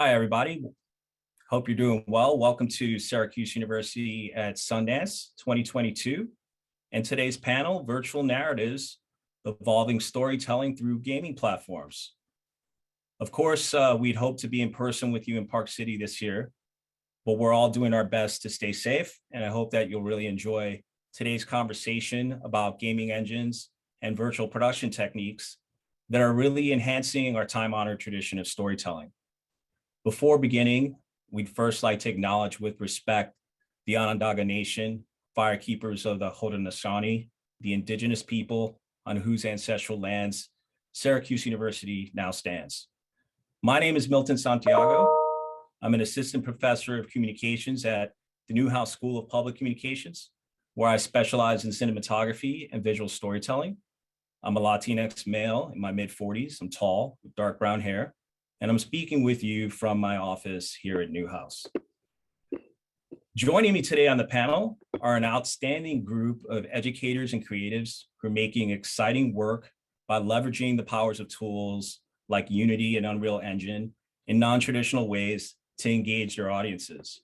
Hi, everybody. Hope you're doing well. Welcome to Syracuse University at Sundance 2022. And today's panel, Virtual Narratives, Evolving Storytelling Through Gaming Platforms. Of course, we'd hope to be in person with you in Park City this year, but we're all doing our best to stay safe. And I hope that you'll really enjoy today's conversation about gaming engines and virtual production techniques that are really enhancing our time-honored tradition of storytelling. Before beginning, we'd first like to acknowledge with respect the Onondaga Nation, firekeepers of the Haudenosaunee, the indigenous people on whose ancestral lands Syracuse University now stands. My name is Milton Santiago. I'm an assistant professor of communications at the Newhouse School of Public Communications, where I specialize in cinematography and visual storytelling. I'm a Latinx male in my mid-40s. I'm tall, with dark brown hair, and I'm speaking with you from my office here at Newhouse. Joining me today on the panel are an outstanding group of educators and creatives who are making exciting work by leveraging the powers of tools like Unity and Unreal Engine in non-traditional ways to engage their audiences.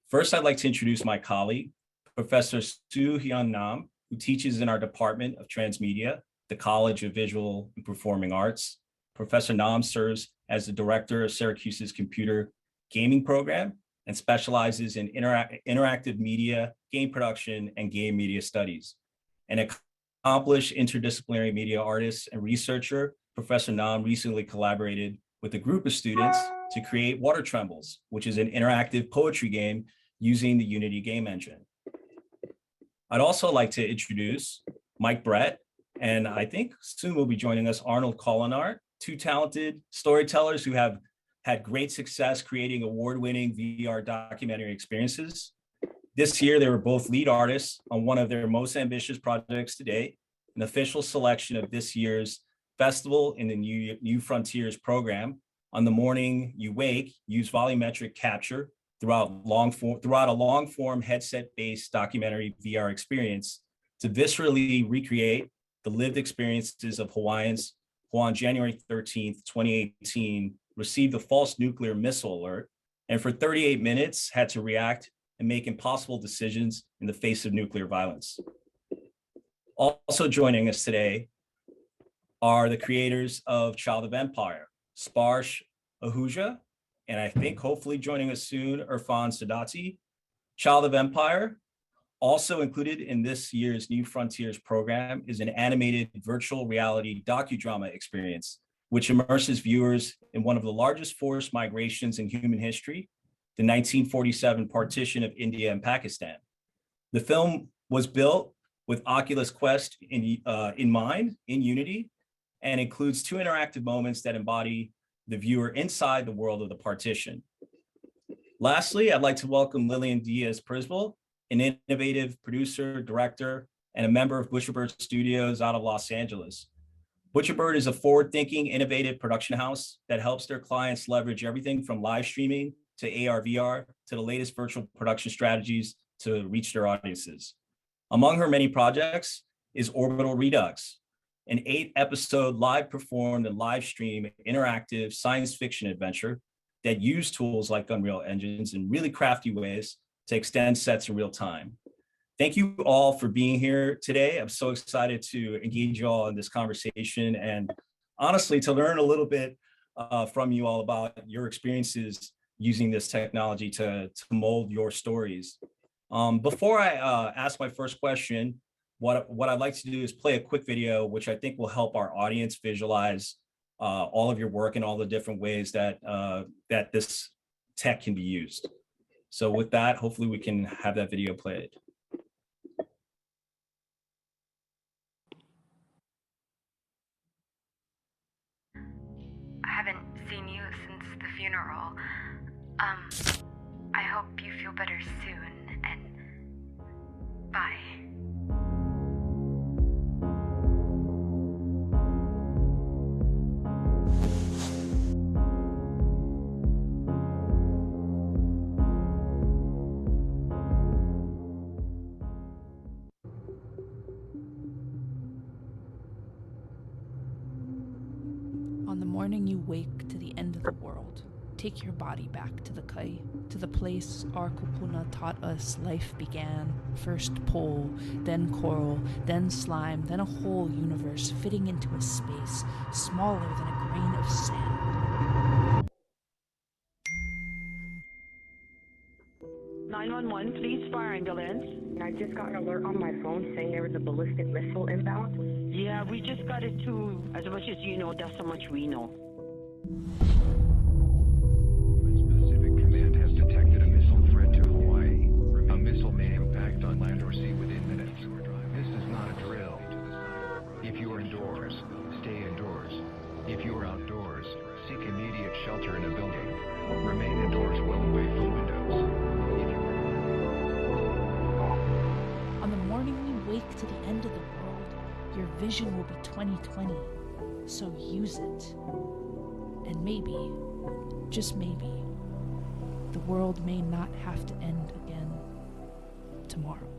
First, I'd like to introduce my colleague, Professor Soo-Hyun Nam, who teaches in our Department of Transmedia, the College of Visual and Performing Arts. Professor Nam serves as the director of Syracuse's computer gaming program and specializes in interactive media, game production, and game media studies. An accomplished interdisciplinary media artist and researcher, Professor Nam recently collaborated with a group of students to create Water Trembles, which is an interactive poetry game using the Unity game engine. I'd also like to introduce Mike Brett, and I think soon will be joining us Arnold Collinart, two talented storytellers who have had great success creating award-winning VR documentary experiences. This year, they were both lead artists on one of their most ambitious projects to date, an official selection of this year's festival in the New Frontiers program. On the morning you wake, use volumetric capture throughout a long-form headset-based documentary VR experience to viscerally recreate the lived experiences of Hawaiians who on January 13th, 2018, received a false nuclear missile alert, and for 38 minutes had to react and make impossible decisions in the face of nuclear violence. Also joining us today are the creators of Child of Empire, Sparsh Ahuja, and I think hopefully joining us soon, Irfan Sadati. Child of Empire, also included in this year's New Frontiers program, is an animated virtual reality docudrama experience, which immerses viewers in one of the largest forced migrations in human history, the 1947 partition of India and Pakistan. The film was built with Oculus Quest in mind, in Unity, and includes two interactive moments that embody the viewer inside the world of the partition. Lastly, I'd like to welcome Lillian Diaz-Prisbal, an innovative producer, director, and a member of Butcherbird Studios out of Los Angeles. Butcherbird is a forward-thinking, innovative production house that helps their clients leverage everything from live streaming to AR, VR, to the latest virtual production strategies to reach their audiences. Among her many projects is Orbital Redux, an 8-episode live performed and live stream interactive science fiction adventure that use tools like Unreal Engines in really crafty ways to extend sets in real time. Thank you all for being here today. I'm so excited to engage you all in this conversation and honestly to learn a little bit from you all about your experiences using this technology to mold your stories. Before I ask my first question, what I'd like to do is play a quick video, which I think will help our audience visualize all of your work and all the different ways that, that this tech can be used. So with that, hopefully we can have that video played. I haven't seen you since the funeral. I hope you feel better soon, and bye. On the morning you wake to the end of the world, Take your body back to the kai, to the place our kupuna taught us life began. First pole, then coral, then slime, then a whole universe fitting into a space smaller than a grain of sand. 911, please, fire ambulance. I just got an alert on my phone saying there was a ballistic missile inbound. Yeah, we just got it too. As much as you know, that's how much we know. Pacific Command has detected a missile threat to Hawaii. A missile may impact on land or sea within minutes. This is not a drill. If you are indoors, stay indoors. If you are outdoors, seek immediate shelter in a building. Remain indoors well away from windows. On the morning we wake to the end of the world, your vision will be 2020. So use it. And maybe, just maybe, the world may not have to end again tomorrow.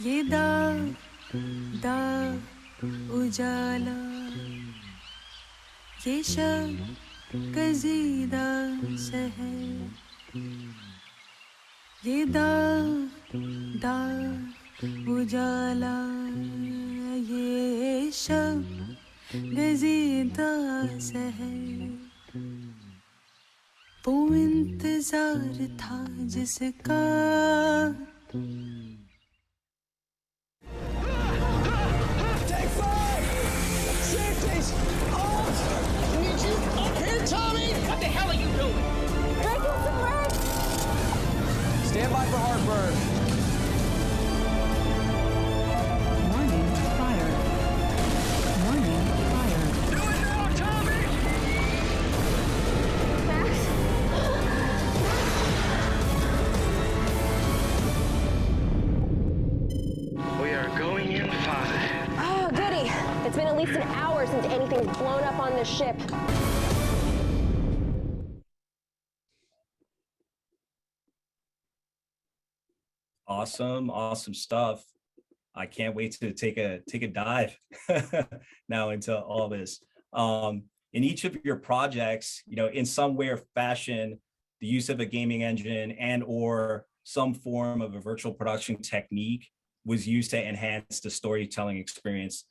ये दाग दाग उजाला ये शब कजीदा शहर ये दाग दाग उजाला ये शब गजीदा शहर वो इंतजार था जिसका Stand by for heartburn. Warning, fire. Warning, fire. Do it now, Tommy! We are going in 5. Oh, goody. It's been at least an hour since anything's blown up on this ship. Awesome stuff. I can't wait to take a dive now into all this. In each of your projects, in some way or fashion, the use of a gaming engine and or some form of a virtual production technique was used to enhance the storytelling experience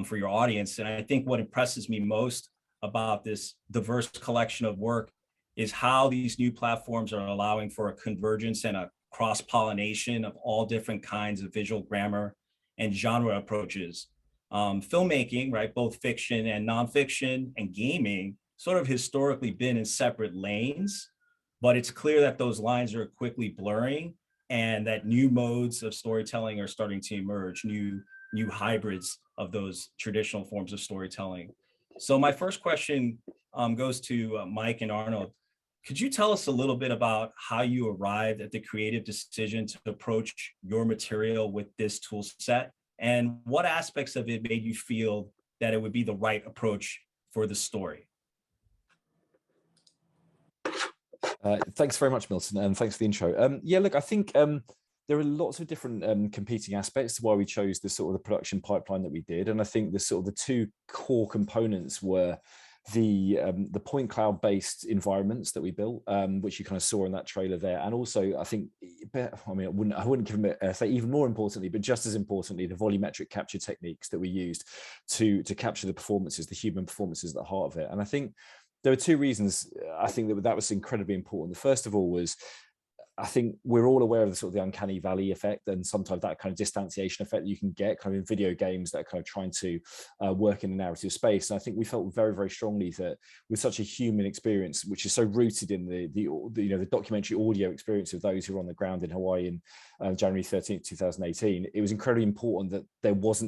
for your audience. And I think what impresses me most about this diverse collection of work is how these new platforms are allowing for a convergence and a cross-pollination of all different kinds of visual grammar and genre approaches. Filmmaking, right, both fiction and nonfiction and gaming sort of historically been in separate lanes, but it's clear that those lines are quickly blurring and that new modes of storytelling are starting to emerge, new hybrids of those traditional forms of storytelling. So my first question goes to Mike and Arnold. Could you tell us a little bit about how you arrived at the creative decision to approach your material with this tool set, and what aspects of it made you feel that it would be the right approach for the story? Thanks very much, Milton, and thanks for the intro. Yeah, look, I think there are lots of different competing aspects to why we chose the sort of the production pipeline that we did, and I think the sort of the two core components were the point cloud based environments that we built, which you kind of saw in that trailer there, and also I think, I mean, I wouldn't give them say even more importantly, but just as importantly, the volumetric capture techniques that we used to capture the performances, the human performances at the heart of it. And I think there are two reasons I think that was incredibly important. The first of all was, I think we're all aware of the sort of the uncanny valley effect, and sometimes that kind of distanciation effect you can get kind of in video games that are kind of trying to work in a narrative space. And I think we felt very, very strongly that with such a human experience, which is so rooted in the documentary audio experience of those who were on the ground in Hawaii in January 13th, 2018, it was incredibly important that there was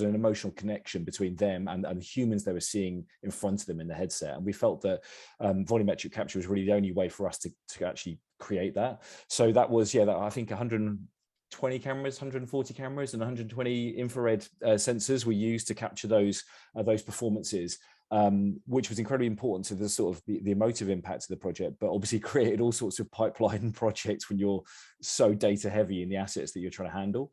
an emotional connection between them and the humans they were seeing in front of them in the headset. And we felt that volumetric capture was really the only way for us to actually create that. So that was, yeah, that, I think 120 cameras, 140 cameras and 120 infrared sensors were used to capture those performances, which was incredibly important to the sort of the emotive impact of the project, but obviously created all sorts of pipeline projects when you're so data heavy in the assets that you're trying to handle.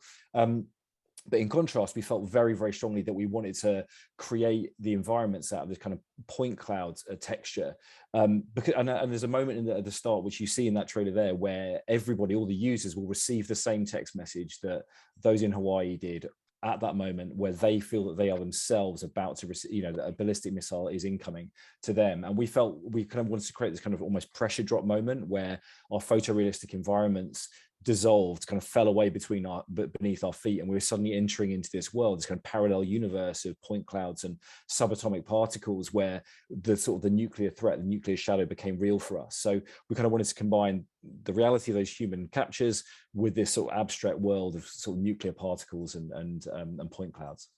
But in contrast, we felt very, very strongly that we wanted to create the environments out of this kind of point cloud texture. Because, and there's a moment at the start, which you see in that trailer there, where everybody, all the users will receive the same text message that those in Hawaii did at that moment, where they feel that they are themselves about to receive, that a ballistic missile is incoming to them. And we felt we kind of wanted to create this kind of almost pressure drop moment where our photorealistic environments dissolved, kind of fell away beneath our feet, and we were suddenly entering into this world, this kind of parallel universe of point clouds and subatomic particles, where the sort of the nuclear threat, the nuclear shadow became real for us. So we kind of wanted to combine the reality of those human captures with this sort of abstract world of sort of nuclear particles and point clouds.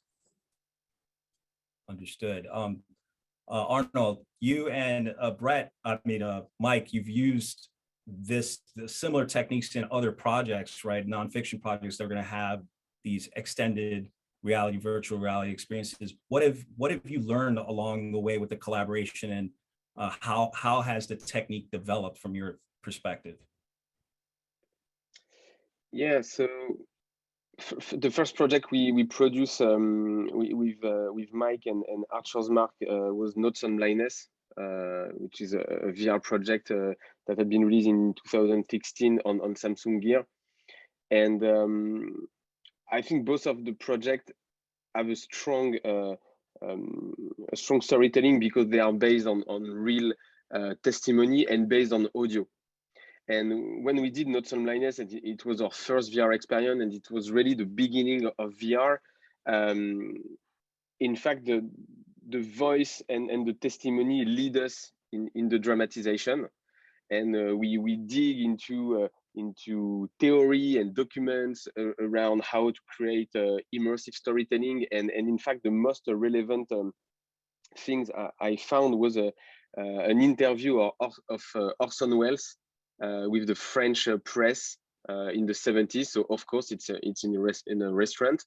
Understood. Arnold, you and Mike, you've used the similar techniques in other projects, right? Nonfiction projects that are going to have these extended reality, virtual reality experiences. What have you learned along the way with the collaboration, and how has the technique developed from your perspective? Yeah, so the first project we produce with Mike and Archer's Mark was Notes on Blindness, which is a VR project that had been released in 2016 on Samsung Gear. And I think both of the projects have a strong storytelling, because they are based on real testimony and based on audio. And when we did Notes on Blindness, it was our first VR experience, and it was really the beginning of VR. In fact, the voice and the testimony lead us in the dramatization, and we dig into theory and documents around how to create immersive storytelling. And in fact, the most relevant things I found was an interview of Orson Welles with the French press in the 70s. So of course it's in a restaurant,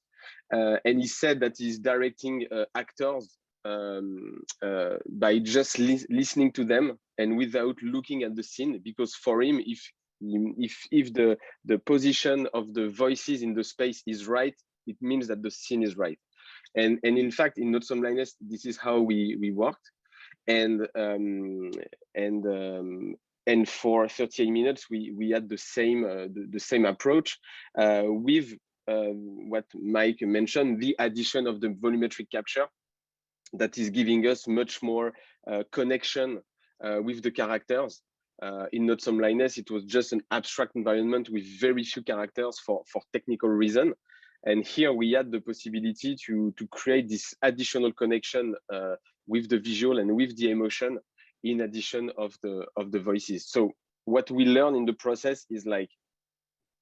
and he said that he's directing actors by just listening to them and without looking at the scene, because for him, if the position of the voices in the space is right, it means that the scene is right. And in fact, in Notes on Blindness, this is how we worked. And for 38 minutes, we had the same approach with what Mike mentioned, the addition of the volumetric capture that is giving us much more connection with the characters. In Notes on Blindness, it was just an abstract environment with very few characters for technical reason. And here we had the possibility to create this additional connection with the visual and with the emotion, in addition of the voices. So what we learn in the process is like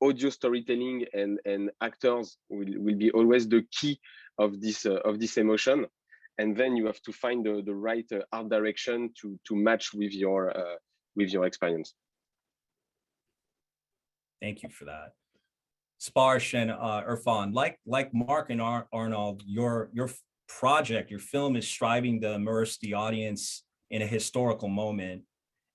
audio storytelling and actors will be always the key of this emotion. And then you have to find the right art direction to match with your experience. Thank you for that. Sparsh and Irfan, like Mark and Arnold, your project, your film is striving to immerse the audience in a historical moment,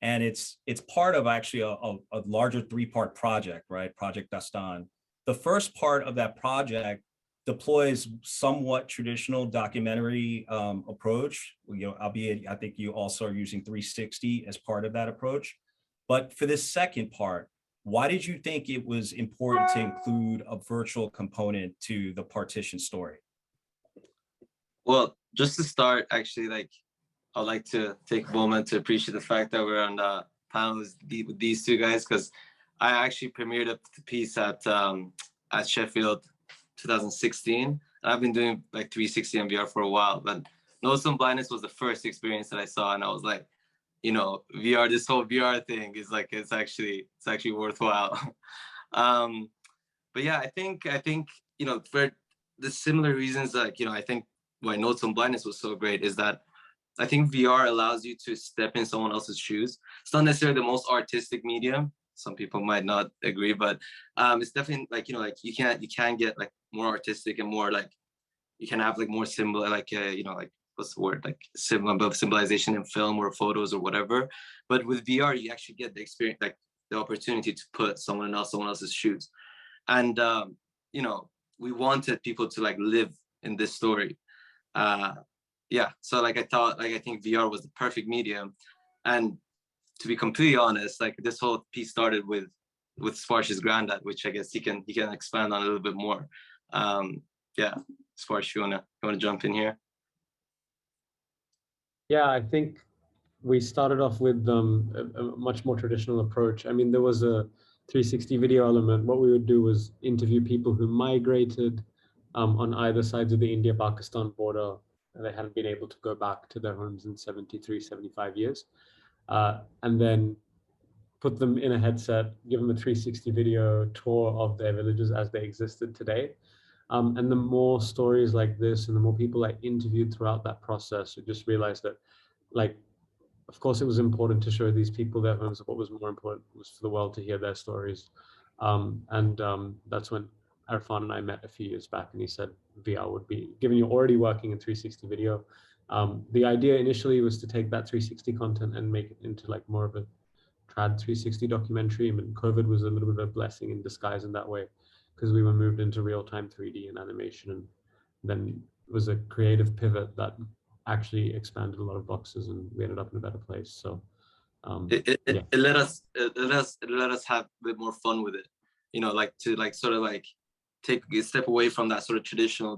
and it's part of actually a larger 3-part project, right? Project Dastan. The first part of that project deploys somewhat traditional documentary approach, albeit I think you also are using 360 as part of that approach. But for this second part, why did you think it was important to include a virtual component to the Partition story? Well, just to start, actually, I'd like to take a moment to appreciate the fact that we're on the panel with these two guys, because I actually premiered the piece at Sheffield 2016, and I've been doing 360 and VR for a while. But Notes on Blindness was the first experience that I saw, and I was like, VR, this whole VR thing is it's actually worthwhile. But yeah, I think for the similar reasons, I think why Notes on Blindness was so great is that I think VR allows you to step in someone else's shoes. It's not necessarily the most artistic medium, some people might not agree, but it's definitely like, you know, like you can get like more artistic and more like, you can have like more symbol, like you know, like what's the word, like symbolization in film or photos or whatever. But with VR, you actually get the experience, like the opportunity to put someone else's shoes. And you know, we wanted people to like live in this story. Yeah, so like I think VR was the perfect medium. And to be completely honest, like this whole piece started with Sparsh's granddad, which I guess he can expand on a little bit more. Yeah, Sparsh, you wanna jump in here? Yeah, I think we started off with a much more traditional approach. I mean, there was a 360 video element. What we would do was interview people who migrated on either sides of the India-Pakistan border. And they hadn't been able to go back to their homes in 73, 75 years. And then put them in a headset, give them a 360 video tour of their villages as they existed today. And the more stories like this and the more people I interviewed throughout that process, I just realized that, like, of course, it was important to show these people their homes. What was more important was for the world to hear their stories. That's when Irfan and I met a few years back, and he said VR would be, given you're already working in 360 video. The idea initially was to take that 360 content and make it into like more of a trad 360 documentary. I mean, COVID was a little bit of a blessing in disguise in that way, because we were moved into real-time 3D and animation, and then it was a creative pivot that actually expanded a lot of boxes, and we ended up in a better place. So it let us have a bit more fun with it, you know, like to like sort of like take a step away from that sort of traditional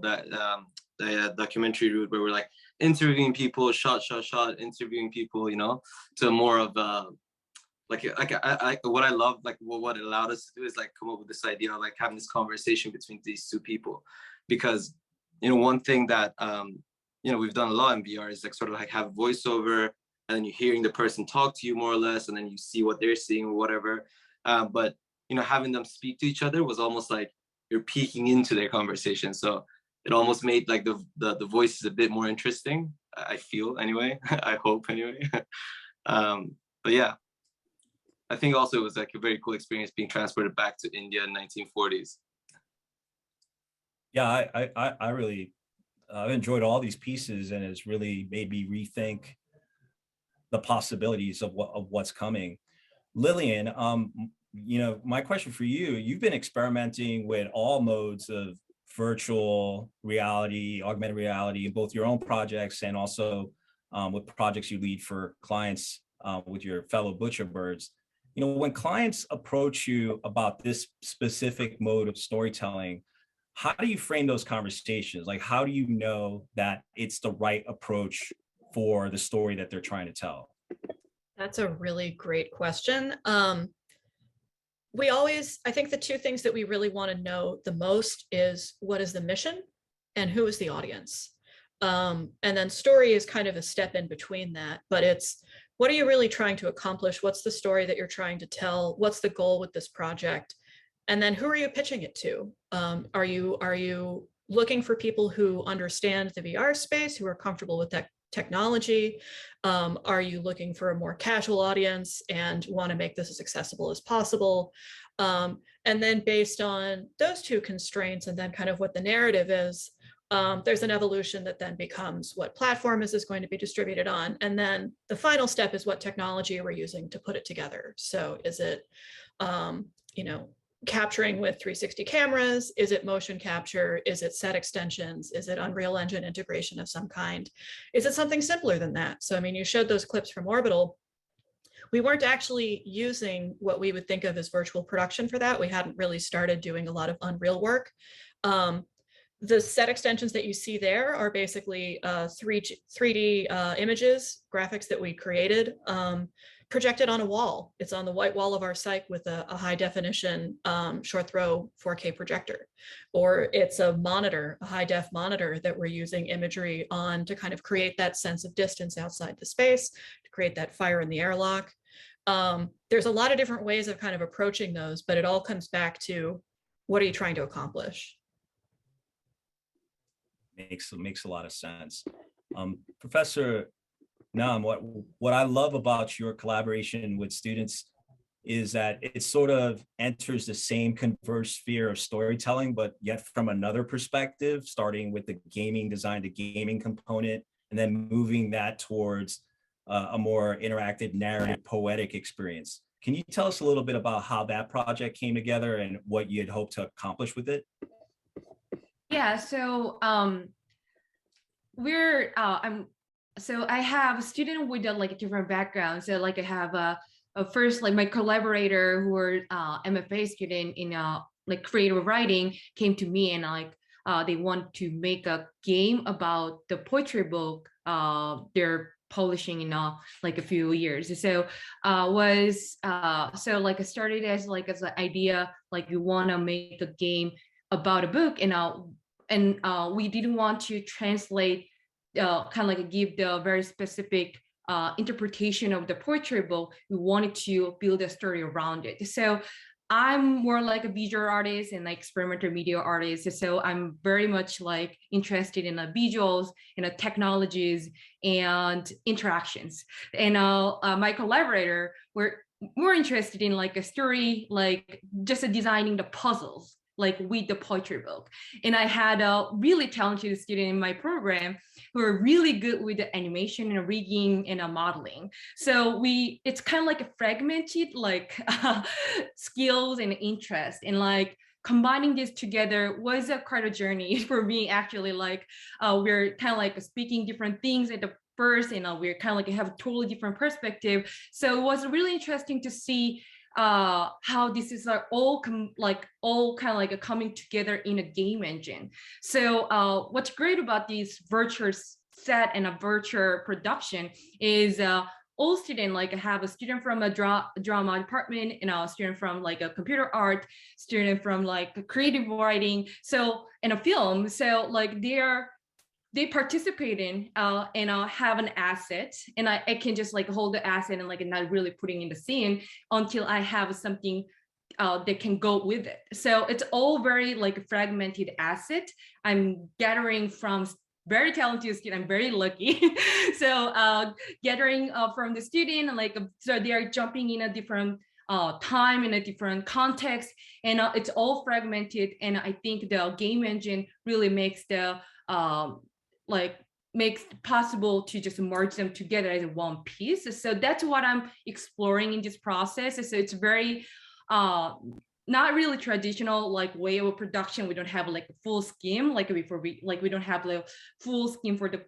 documentary route where we're like interviewing people, shot, interviewing people, you know, to more of what I love, like what it allowed us to do is like come up with this idea of like having this conversation between these two people. Because, you know, one thing that you know, we've done a lot in VR is like sort of like have voiceover, and then you're hearing the person talk to you more or less, and then you see what they're seeing or whatever. But, you know, having them speak to each other was almost like you're peeking into their conversation. So it almost made like the voices a bit more interesting, I feel anyway. I hope anyway. But yeah, I think also it was like a very cool experience being transported back to India in 1940s. Yeah, I really I've enjoyed all these pieces, and it's really made me rethink the possibilities of what's coming. Lillian, you know, my question for you, you've been experimenting with all modes of virtual reality, augmented reality in both your own projects and also with projects you lead for clients with your fellow butcher birds. You know, when clients approach you about this specific mode of storytelling, how do you frame those conversations? Like, how do you know that it's the right approach for the story that they're trying to tell? That's a really great question. I think the two things that we really want to know the most is what is the mission and who is the audience? And then story is kind of a step in between that, but it's, what are you really trying to accomplish? What's the story that you're trying to tell? What's the goal with this project? And then who are you pitching it to? Are you looking for people who understand the VR space, who are comfortable with that technology? Are you looking for a more casual audience and want to make this as accessible as possible? And then based on those two constraints and then kind of what the narrative is, there's an evolution that then becomes what platform is this going to be distributed on? And then the final step is what technology we're using to put it together. So is it, you know, capturing with 360 cameras? Is it motion capture? Is it set extensions? Is it Unreal Engine integration of some kind? Is it something simpler than that? So, I mean, you showed those clips from Orbital. We weren't actually using what we would think of as virtual production for that. We hadn't really started doing a lot of Unreal work. The set extensions that you see there are basically 3D images, graphics that we created, projected on a wall. It's on the white wall of our site with a high definition short throw 4K projector. Or it's a monitor, a high def monitor that we're using imagery on to kind of create that sense of distance outside the space, to create that fire in the airlock. There's a lot of different ways of kind of approaching those, but it all comes back to, what are you trying to accomplish? Makes a lot of sense. Professor Nam, what I love about your collaboration with students is that it sort of enters the same converged sphere of storytelling, but yet from another perspective, starting with the gaming design, the gaming component, and then moving that towards a more interactive, narrative, poetic experience. Can you tell us a little bit about how that project came together and what you had hoped to accomplish with it? Yeah, so I have a student with like a different background. So like I have first like my collaborator who are MFA student in like creative writing came to me and like they want to make a game about the poetry book they're publishing in like a few years. So so like I started as an idea like you want to make a game about a book and we didn't want to translate kind of like give the very specific interpretation of the poetry book. We wanted to build a story around it. So I'm more like a visual artist and like experimental media artist. So I'm very much like interested in the visuals and the technologies and interactions. And my collaborator were more interested in like a story, like just designing the puzzles like with the poetry book. And I had a really talented student in my program who are really good with the animation and rigging and modeling. So it's kind of like a fragmented like skills and interest, and like combining this together was quite a journey for me actually. Like we're kind of like speaking different things at the first, and we're kind of like have a totally different perspective. So it was really interesting to see how this is all kind of like coming together in a game engine. So what's great about this virtual set and a virtual production is all students like have a student from a drama department and a student from like a computer art, student from like creative writing, so in a film. So like they participate in and have an asset, and I can just like hold the asset and like not really putting in the scene until I have something that can go with it. So it's all very like a fragmented asset. I'm gathering from very talented student. I'm very lucky. So gathering from the student, like so they are jumping in a different time in a different context, and it's all fragmented. And I think the game engine really makes the makes it possible to just merge them together as one piece. So that's what I'm exploring in this process. So it's very not really traditional like way of production. We don't have like a full scheme like before. We don't have the full scheme for the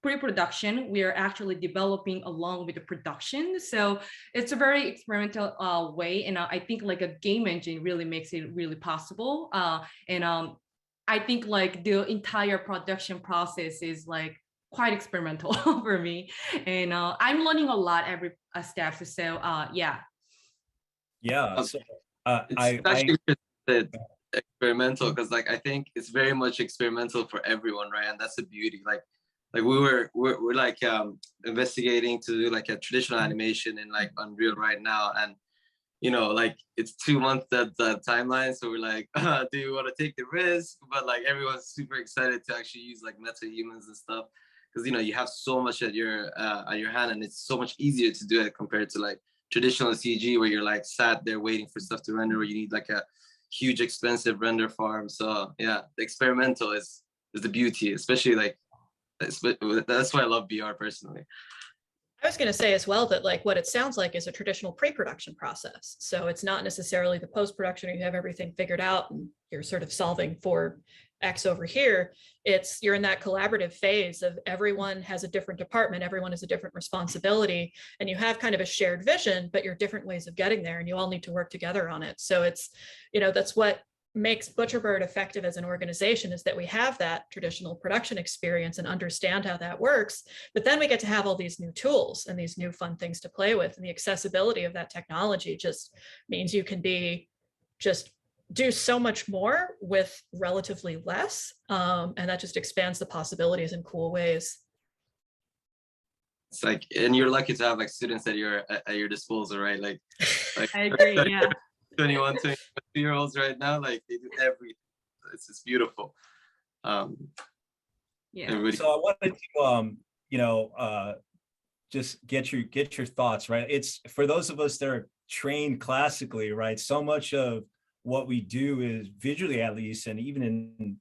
pre-production. We are actually developing along with the production. So it's a very experimental way, and I think like a game engine really makes it really possible. I think like the entire production process is like quite experimental for me, and I'm learning a lot every step. So yeah. So, it's actually experimental because like I think it's very much experimental for everyone, right? And that's the beauty. Like we're like investigating to do like a traditional animation in like Unreal right now, and you know, like it's 2 months that the timeline, so we're like, do you want to take the risk? But like everyone's super excited to actually use like MetaHumans and stuff, because you know you have so much at your hand, and it's so much easier to do it compared to like traditional CG where you're like sat there waiting for stuff to render, or you need like a huge expensive render farm. So yeah, the experimental is the beauty, especially like that's why I love VR personally. I was going to say as well that like what it sounds like is a traditional pre-production process. So it's not necessarily the post-production where you have everything figured out and you're sort of solving for X over here. You're in that collaborative phase of everyone has a different department, everyone has a different responsibility, and you have kind of a shared vision, but you're different ways of getting there, and you all need to work together on it. So it's, you know, that's what makes Butcherbird effective as an organization, is that we have that traditional production experience and understand how that works, but then we get to have all these new tools and these new fun things to play with, and the accessibility of that technology just means you can do so much more with relatively less, and that just expands the possibilities in cool ways. It's like, and you're lucky to have like students at your disposal, right? Like I agree, yeah. 21, 22-year-olds right now, like they do everything. It's just beautiful. Yeah. So I wanted to just get your thoughts, right? It's for those of us that are trained classically, right? So much of what we do is visually, at least, and even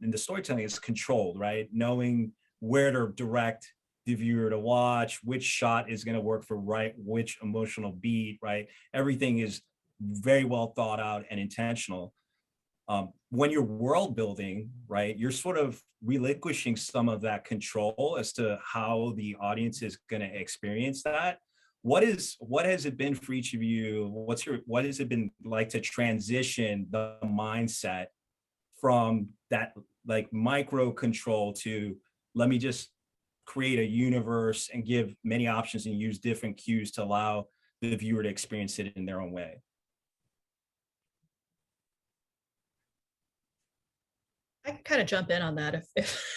in the storytelling, is controlled, right? Knowing where to direct the viewer to watch, which shot is going to work for which emotional beat, right? Everything is very well thought out and intentional. When you're world building, right, you're sort of relinquishing some of that control as to how the audience is going to experience that. What has it been for each of you? What has it been like to transition the mindset from that like micro control to, let me just create a universe and give many options and use different cues to allow the viewer to experience it in their own way? I can kind of jump in on that if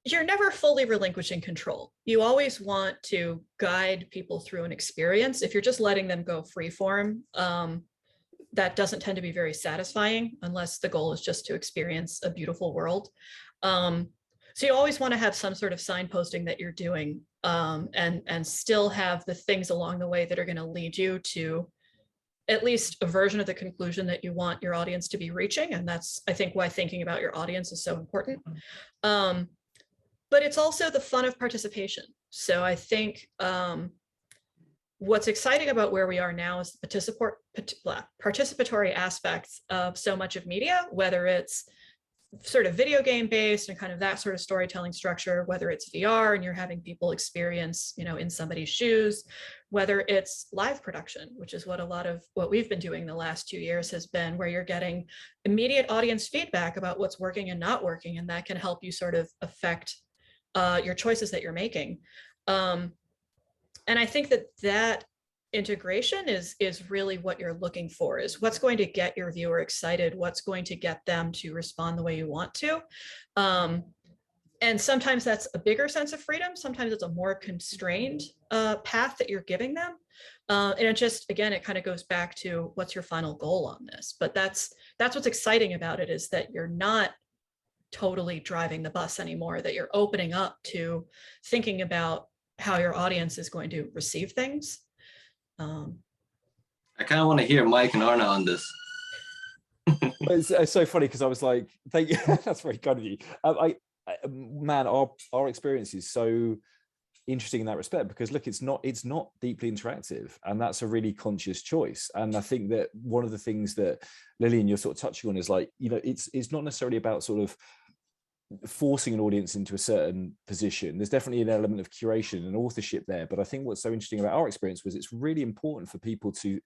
you're never fully relinquishing control. You always want to guide people through an experience. If you're just letting them go freeform, that doesn't tend to be very satisfying unless the goal is just to experience a beautiful world. So you always want to have some sort of signposting that you're doing, and still have the things along the way that are going to lead you to at least a version of the conclusion that you want your audience to be reaching. And that's, I think, why thinking about your audience is so important. But it's also the fun of participation. So I think what's exciting about where we are now is the participatory aspects of so much of media, whether it's sort of video game based and kind of that sort of storytelling structure, whether it's VR and you're having people experience, in somebody's shoes, whether it's live production, which is what a lot of what we've been doing the last 2 years has been, where you're getting immediate audience feedback about what's working and not working, and that can help you sort of affect your choices that you're making. And I think that integration is really what you're looking for, is what's going to get your viewer excited, what's going to get them to respond the way you want to. And sometimes that's a bigger sense of freedom. Sometimes it's a more constrained path that you're giving them. And it just, again, it kind of goes back to what's your final goal on this. But that's what's exciting about it, is that you're not totally driving the bus anymore, that you're opening up to thinking about how your audience is going to receive things. I kind of want to hear Mike and Arna on this. It's so funny because I was like, thank you. That's very kind of you. Man, our experience is so interesting in that respect, because look, it's not deeply interactive, and that's a really conscious choice. And I think that one of the things that Lillian, you're sort of touching on is like, it's not necessarily about sort of forcing an audience into a certain position. There's definitely an element of curation and authorship there, but I think what's so interesting about our experience was it's really important for people to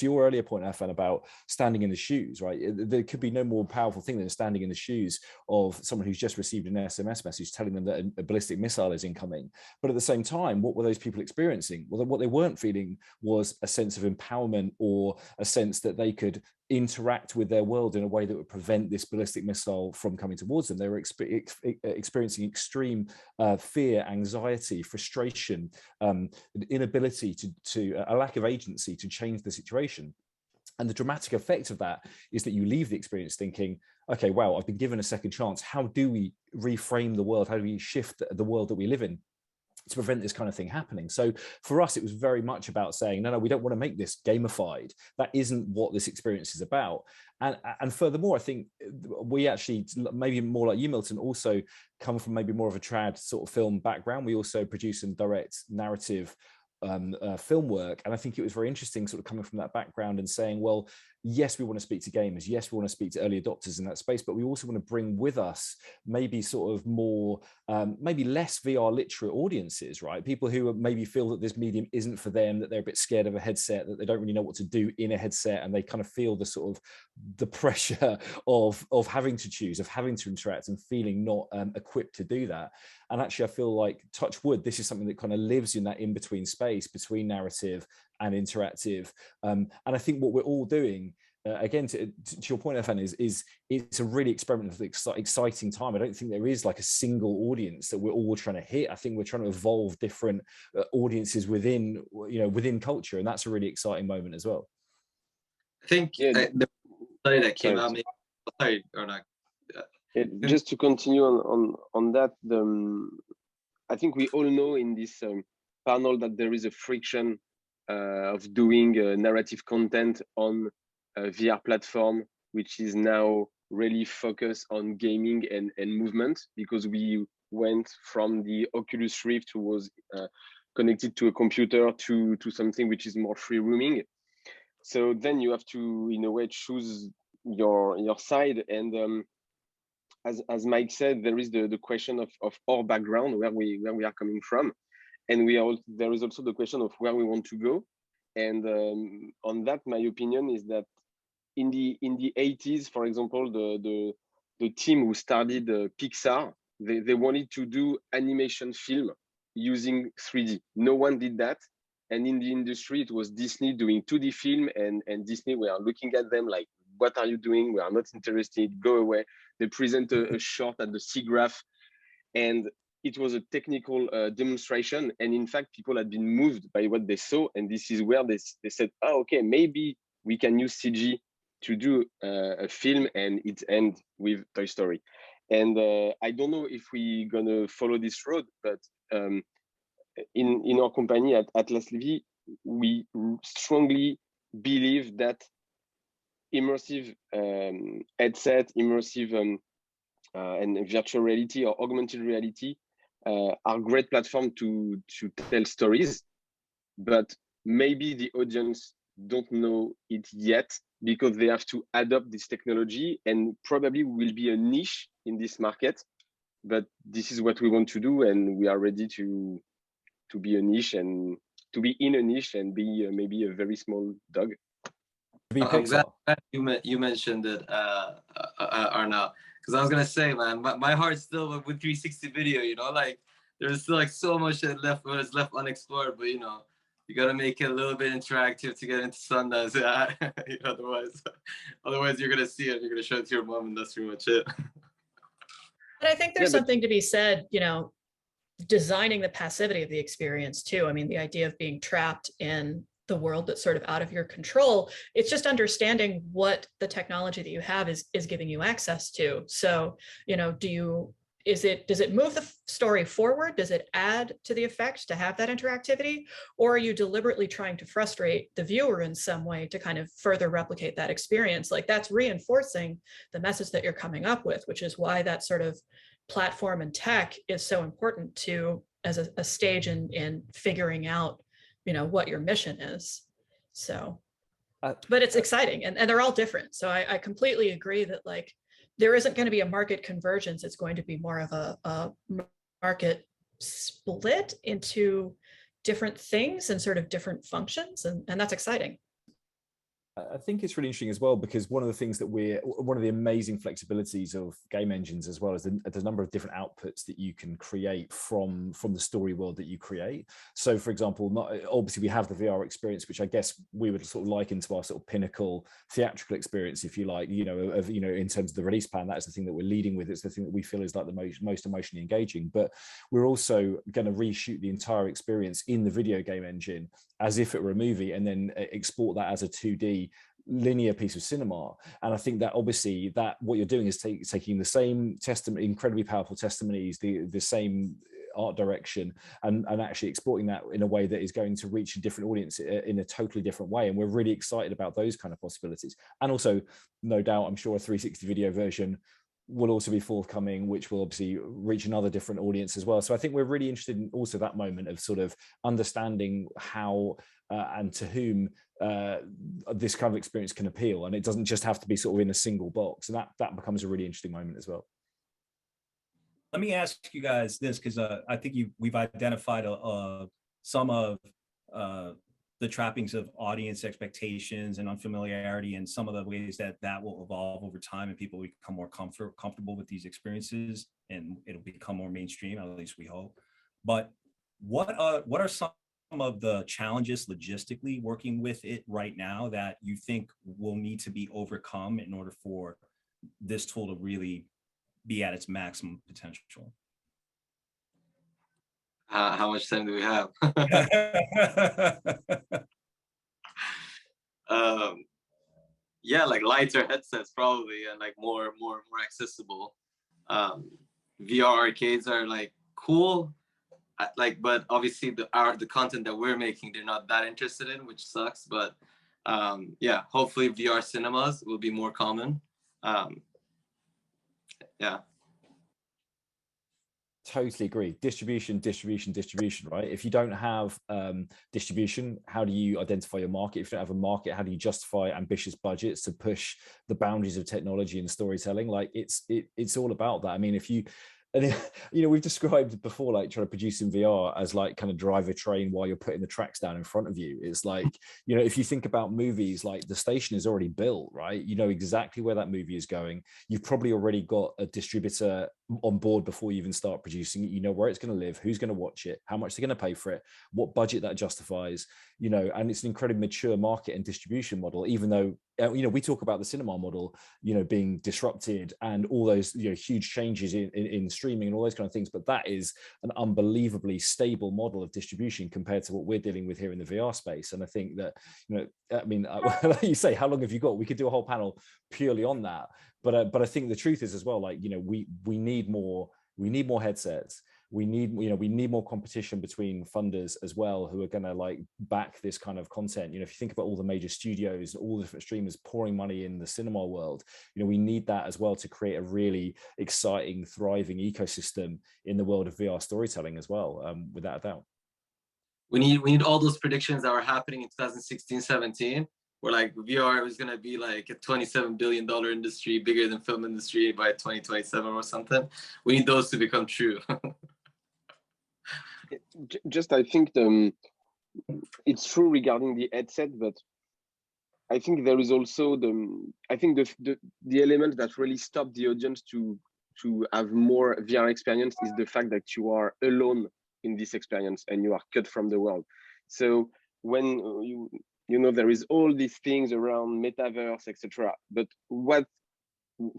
your earlier point, Afan, about standing in the shoes, right? There could be no more powerful thing than standing in the shoes of someone who's just received an SMS message telling them that a ballistic missile is incoming. But at the same time, what were those people experiencing? Well, what they weren't feeling was a sense of empowerment or a sense that they could interact with their world in a way that would prevent this ballistic missile from coming towards them. They were experiencing extreme fear, anxiety, frustration, inability to a lack of agency to change the situation. And the dramatic effect of that is that you leave the experience thinking, okay, wow, I've been given a second chance. How do we reframe the world? How do we shift the world that we live in to prevent this kind of thing happening? So for us, it was very much about saying, no, we don't want to make this gamified. That isn't what this experience is about. And furthermore, I think we actually, maybe more like you, Milton, also come from maybe more of a trad sort of film background. We also produce and direct narrative film work. And I think it was very interesting sort of coming from that background and saying, well, yes, we want to speak to gamers. Yes, we want to speak to early adopters in that space, but we also want to bring with us maybe sort of more, maybe less VR literate audiences, right? People who maybe feel that this medium isn't for them, that they're a bit scared of a headset, that they don't really know what to do in a headset, and they kind of feel the sort of the pressure of having to choose, of having to interact and feeling not equipped to do that. And actually, I feel like, touch wood, this is something that kind of lives in that in-between space between narrative and interactive. And I think what we're all doing, again, to your point, Afan, is it's a really experimental, exciting time. I don't think there is like a single audience that we're all trying to hit. I think we're trying to evolve different audiences within culture, and that's a really exciting moment as well. I think the study that came out. Sorry, or not. Just to continue on that, I think we all know in this panel that there is a friction of doing narrative content on a VR platform, which is now really focused on gaming and movement, because we went from the Oculus Rift, who was connected to a computer, to something which is more free roaming. So then you have to, in a way, choose your side. And as Mike said, there is the question of our background, where we are coming from, and there is also the question of where we want to go. And on that, my opinion is that in the 80s, for example, the team who started Pixar, they wanted to do animation film using 3D. No one did that. And in the industry, it was Disney doing 2D film, and Disney, we are looking at them like, what are you doing? We are not interested, go away. They present a short at the SIGGRAPH, and it was a technical demonstration. And in fact, people had been moved by what they saw. And this is where they said, oh, okay, maybe we can use CG to do a film, and it ends with Toy Story. And I don't know if we're gonna follow this road, but in our company at Atlas Levy, we strongly believe that immersive headset, immersive and virtual reality or augmented reality are great platform to tell stories, but maybe the audience don't know it yet, because they have to adopt this technology, and probably will be a niche in this market. But this is what we want to do, and we are ready to be a niche, and to be in a niche, and be maybe a very small dog. I'm glad you mentioned it, Arnaud, because I was gonna say, man, my heart's still with 360 video. You know, like there's still like so much that is left unexplored, but you know, you gotta make it a little bit interactive to get into Sundance. Otherwise you're gonna see it, you're gonna show it to your mom, and that's pretty much it. But I think there's something to be said, you know, designing the passivity of the experience too. I mean, the idea of being trapped in the world that's sort of out of your control, it's just understanding what the technology that you have is giving you access to. So, you know, does it move the story forward? Does it add to the effect to have that interactivity? Or are you deliberately trying to frustrate the viewer in some way to kind of further replicate that experience? Like, that's reinforcing the message that you're coming up with, which is why that sort of platform and tech is so important to as a stage in figuring out, you know, what your mission is. So, but it's exciting, and they're all different. So I completely agree that, like, there isn't going to be a market convergence. It's going to be more of a market split into different things and sort of different functions. And that's exciting. I think it's really interesting as well, because one of the things that one of the amazing flexibilities of game engines as well is the number of different outputs that you can create from the story world that you create. So for example, obviously we have the VR experience, which I guess we would sort of liken to our sort of pinnacle theatrical experience, if you like, you know, in terms of the release plan. That is the thing that we're leading with. It's the thing that we feel is like the most emotionally engaging. But we're also going to reshoot the entire experience in the video game engine as if it were a movie, and then export that as a 2D linear piece of cinema. And I think that obviously that what you're doing is taking the same incredibly powerful testimonies, the same art direction, and actually exporting that in a way that is going to reach a different audience in a totally different way. And we're really excited about those kind of possibilities. And also, no doubt, I'm sure a 360 video version will also be forthcoming, which will obviously reach another different audience as well. So I think we're really interested in also that moment of sort of understanding how and to whom this kind of experience can appeal, and it doesn't just have to be sort of in a single box. And that becomes a really interesting moment as well. Let me ask you guys this, because I think we've identified some of the trappings of audience expectations and unfamiliarity, and some of the ways that will evolve over time, and people will become more comfortable with these experiences, and it'll become more mainstream, at least we hope. But what are some of the challenges logistically working with it right now that you think will need to be overcome in order for this tool to really be at its maximum potential? How much time do we have? Yeah, like lighter headsets probably, and like more accessible. VR arcades are like cool, but obviously the content that we're making, they're not that interested in, which sucks. But yeah, hopefully VR cinemas will be more common. Yeah. Totally agree. Distribution, right? If you don't have distribution, how do you identify your market? If you don't have a market, how do you justify ambitious budgets to push the boundaries of technology and storytelling? Like it's all about that. I mean, if you, and you know, we've described before, like trying to produce in VR as like kind of drive a train while you're putting the tracks down in front of you. It's like, you know, if you think about movies, like the station is already built, right? You know exactly where that movie is going. You've probably already got a distributor on board before you even start producing it. You know where it's going to live, who's going to watch it, how much they're going to pay for it, what budget that justifies, you know, and it's an incredibly mature market and distribution model, even though, you know, we talk about the cinema model, you know, being disrupted and all those, you know, huge changes in streaming and all those kind of things. But that is an unbelievably stable model of distribution compared to what we're dealing with here in the VR space. And I think that, you know, I mean, like you say, how long have you got? We could do a whole panel purely on that. But I think the truth is as well, like, you know, we need more headsets. We need more competition between funders as well, who are going to like back this kind of content. You know, if you think about all the major studios, all the different streamers pouring money in the cinema world, you know, we need that as well to create a really exciting, thriving ecosystem in the world of VR storytelling as well, without a doubt. We need all those predictions that were happening in 2016, 17. Where like VR was gonna be like a $27 billion industry, bigger than film industry by 2027 or something. We need those to become true. Just, I think it's true regarding the headset, but I think there is also the element that really stopped the audience to have more VR experience is the fact that you are alone in this experience and you are cut from the world. So when you know, there is all these things around metaverse, etc. But what,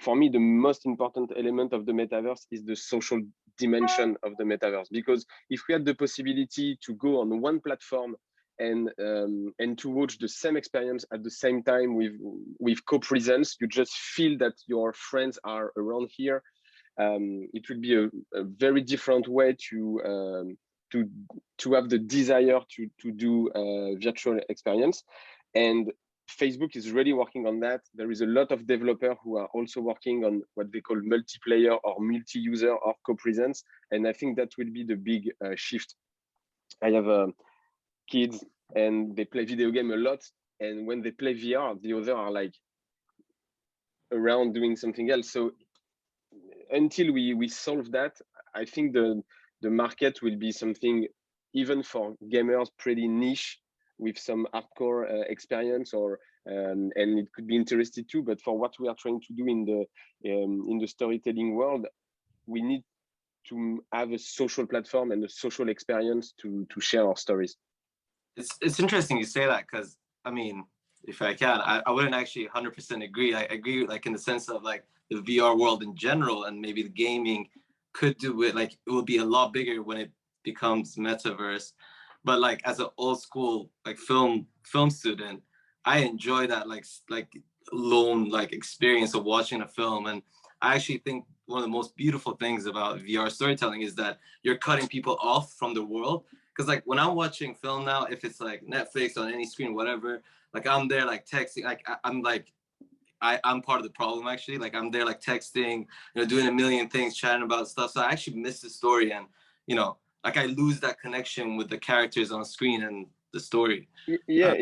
for me, the most important element of the metaverse is the social dimension of the metaverse. Because if we had the possibility to go on one platform and to watch the same experience at the same time with co-presence, you just feel that your friends are around here. It would be a very different way to have the desire to do a virtual experience. And Facebook is really working on that. There is a lot of developers who are also working on what they call multiplayer or multi-user or co-presence. And I think that will be the big shift. I have kids and they play video game a lot. And when they play VR, the others are like around doing something else. So until we solve that, I think the market will be something, even for gamers, pretty niche with some hardcore experience, or and it could be interesting too. But for what we are trying to do in the storytelling world, we need to have a social platform and a social experience to share our stories. It's interesting you say that, because I mean, if I can, I wouldn't actually 100% agree. I agree, like in the sense of like the VR world in general, and maybe the gaming could do it, like it will be a lot bigger when it becomes metaverse. But like as an old school like film student, I enjoy that like lone like experience of watching a film. And I actually think one of the most beautiful things about VR storytelling is that you're cutting people off from the world. Because like when I'm watching film now, if it's like Netflix on any screen, whatever, like I'm there like texting, like I'm part of the problem actually. Like I'm there like texting, you know, doing a million things, chatting about stuff. So I actually miss the story, and you know, like I lose that connection with the characters on screen and the story. Yeah,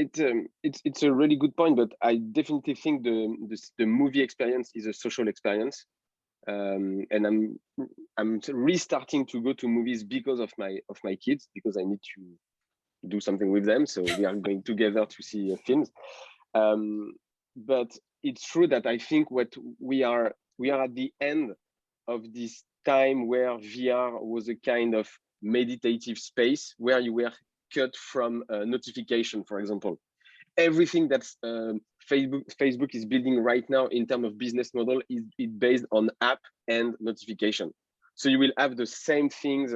it's a really good point, but I definitely think the movie experience is a social experience, and I'm restarting to go to movies because of my kids, because I need to do something with them. So we are going together to see films. But it's true that I think what we are at the end of this time where VR was a kind of meditative space where you were cut from notification, for example. Everything that's Facebook is building right now in terms of business model is based on app and notification. So you will have the same things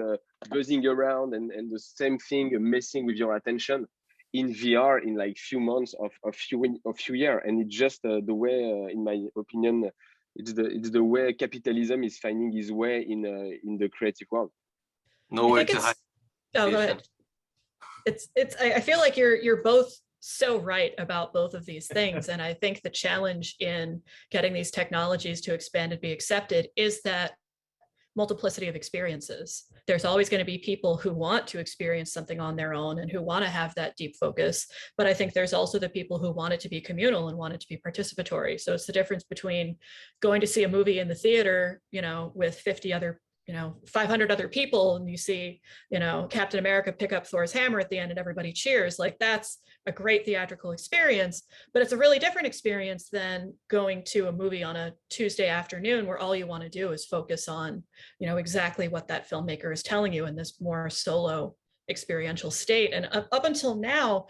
buzzing around and the same thing messing with your attention in VR in like few months of few years. And it's just the way, in my opinion, it's the way capitalism is finding its way in the creative world. Nowhere to hide. Oh, go ahead. I feel like you're both so right about both of these things. And I think the challenge in getting these technologies to expand and be accepted is that multiplicity of experiences. There's always going to be people who want to experience something on their own and who want to have that deep focus. But I think there's also the people who want it to be communal and want it to be participatory. So it's the difference between going to see a movie in the theater, with 50 other 500 other people, and you see, Captain America pick up Thor's hammer at the end and everybody cheers. Like, that's a great theatrical experience, but it's a really different experience than going to a movie on a Tuesday afternoon where all you want to do is focus on, exactly what that filmmaker is telling you in this more solo experiential state. And up until now,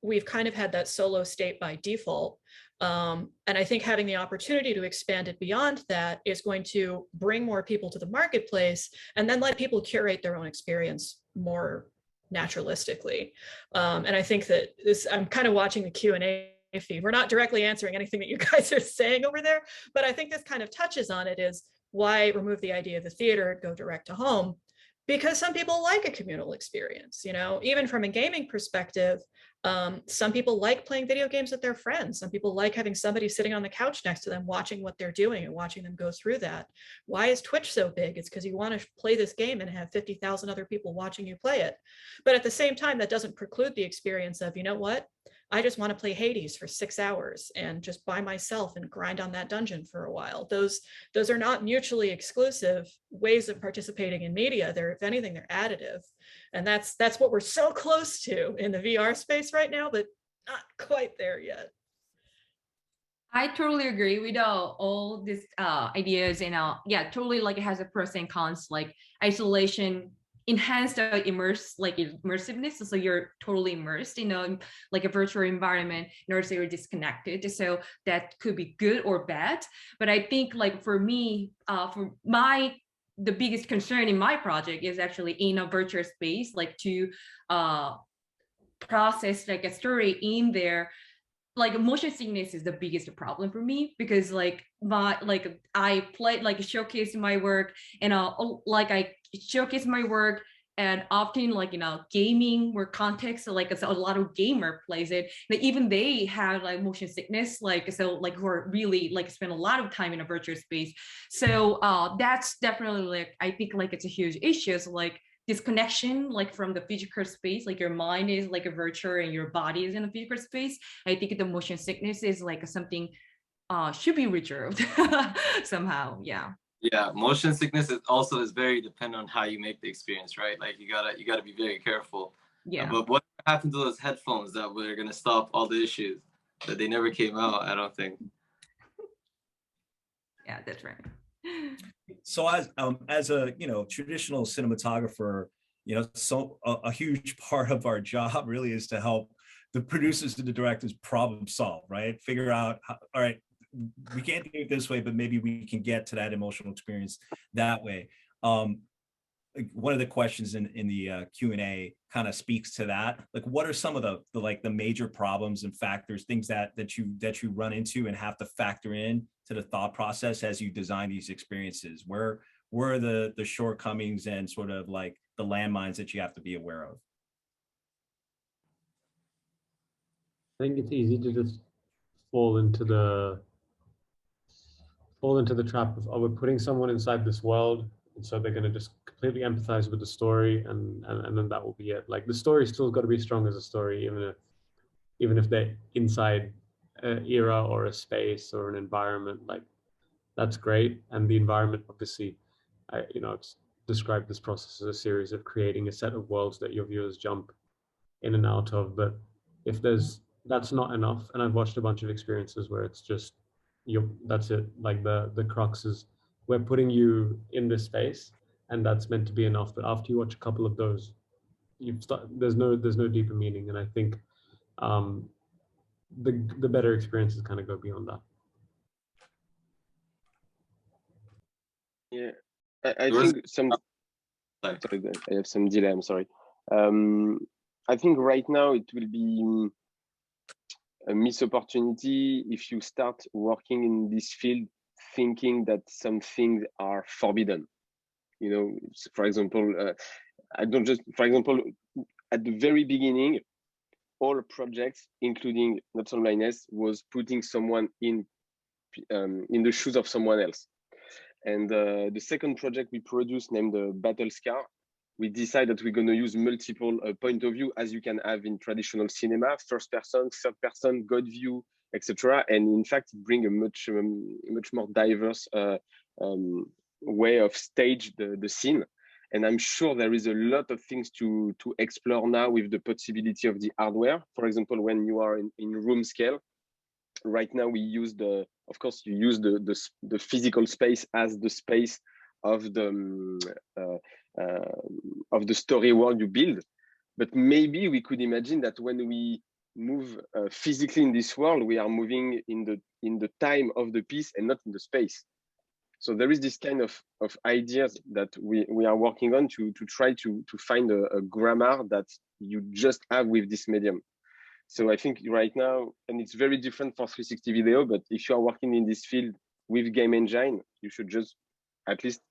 we've kind of had that solo state by default. And I think having the opportunity to expand it beyond that is going to bring more people to the marketplace and then let people curate their own experience more naturalistically. And I think that I'm kind of watching the Q&A feed. We're not directly answering anything that you guys are saying over there, but I think this kind of touches on it, is why remove the idea of the theater, go direct to home? Because some people like a communal experience, even from a gaming perspective. Some people like playing video games with their friends. Some people like having somebody sitting on the couch next to them, watching what they're doing and watching them go through that. Why is Twitch so big? It's because you want to play this game and have 50,000 other people watching you play it. But at the same time, that doesn't preclude the experience of, you know what? I just want to play Hades for 6 hours and just by myself and grind on that dungeon for a while. Those are not mutually exclusive ways of participating in media. If anything, they're additive. And that's what we're so close to in the VR space right now, but not quite there yet. I totally agree with all these ideas, and totally, like, it has a pros and cons, like isolation enhance the immersiveness, so you're totally immersed in like a virtual environment, and also you're disconnected, so that could be good or bad. But I think, like, for me, the biggest concern in my project is actually in a virtual space, like, to process like a story in there. Like, motion sickness is the biggest problem for me, because I play, showcase my work, and I showcase my work, and often gaming work context, so it's a lot of gamer plays it, and even they have motion sickness, who are really spend a lot of time in a virtual space. So that's definitely I think it's a huge issue. So this connection from the physical space, your mind is a virtual and your body is in a physical space. I think the motion sickness is something should be reserved somehow. Yeah, motion sickness is very dependent on how you make the experience, right? Like, you gotta be very careful. Yeah. But what happened to those headphones that were gonna stop all the issues? That they never came out, I don't think. Yeah, that's right. So as a traditional cinematographer, so a huge part of our job really is to help the producers and the directors problem solve, right? Figure out all right, we can't do it this way, but maybe we can get to that emotional experience that way. One of the questions in the Q&A kind of speaks to that. Like, what are some of the major problems and factors, things that you run into and have to factor in to the thought process as you design these experiences? Where are the shortcomings and sort of like the landmines that you have to be aware of? I think it's easy to just fall into the trap of, we're putting someone inside this world, and so they're going to just completely empathize with the story, and then that will be it. Like, the story still got to be strong as a story, even if they're inside an era or a space or an environment. Like, that's great, and the environment, obviously, it's described this process as a series of creating a set of worlds that your viewers jump in and out of. But if that's not enough, and I've watched a bunch of experiences where it's just that's it. Like, the crux is, we're putting you in this space, and that's meant to be enough. But after you watch a couple of those, there's no deeper meaning. And I think the better experiences kind of go beyond that. Yeah, I think I have some delay. I'm sorry. I think right now it will be a missed opportunity if you start working in this field thinking that some things are forbidden. For example, I don't just, for example, at the very beginning, all projects, including Not So Blindness, was putting someone in the shoes of someone else. And the second project we produced, named Battle Scar, we decided that we're going to use multiple point of view, as you can have in traditional cinema: first person, third person, God view, etc. And in fact, bring a much more diverse way of stage the scene. And I'm sure there is a lot of things to explore now with the possibility of the hardware. For example, when you are in room scale, right now we use of course, you use the physical space as the space of the story world you build. But maybe we could imagine that when we move physically in this world, we are moving in the time of the piece and not in the space. So there is this kind of ideas that we are working on to try to find a grammar that you just have with this medium. So I think right now, and it's very different for 360 video, but if you are working in this field with game engine, you should just, at least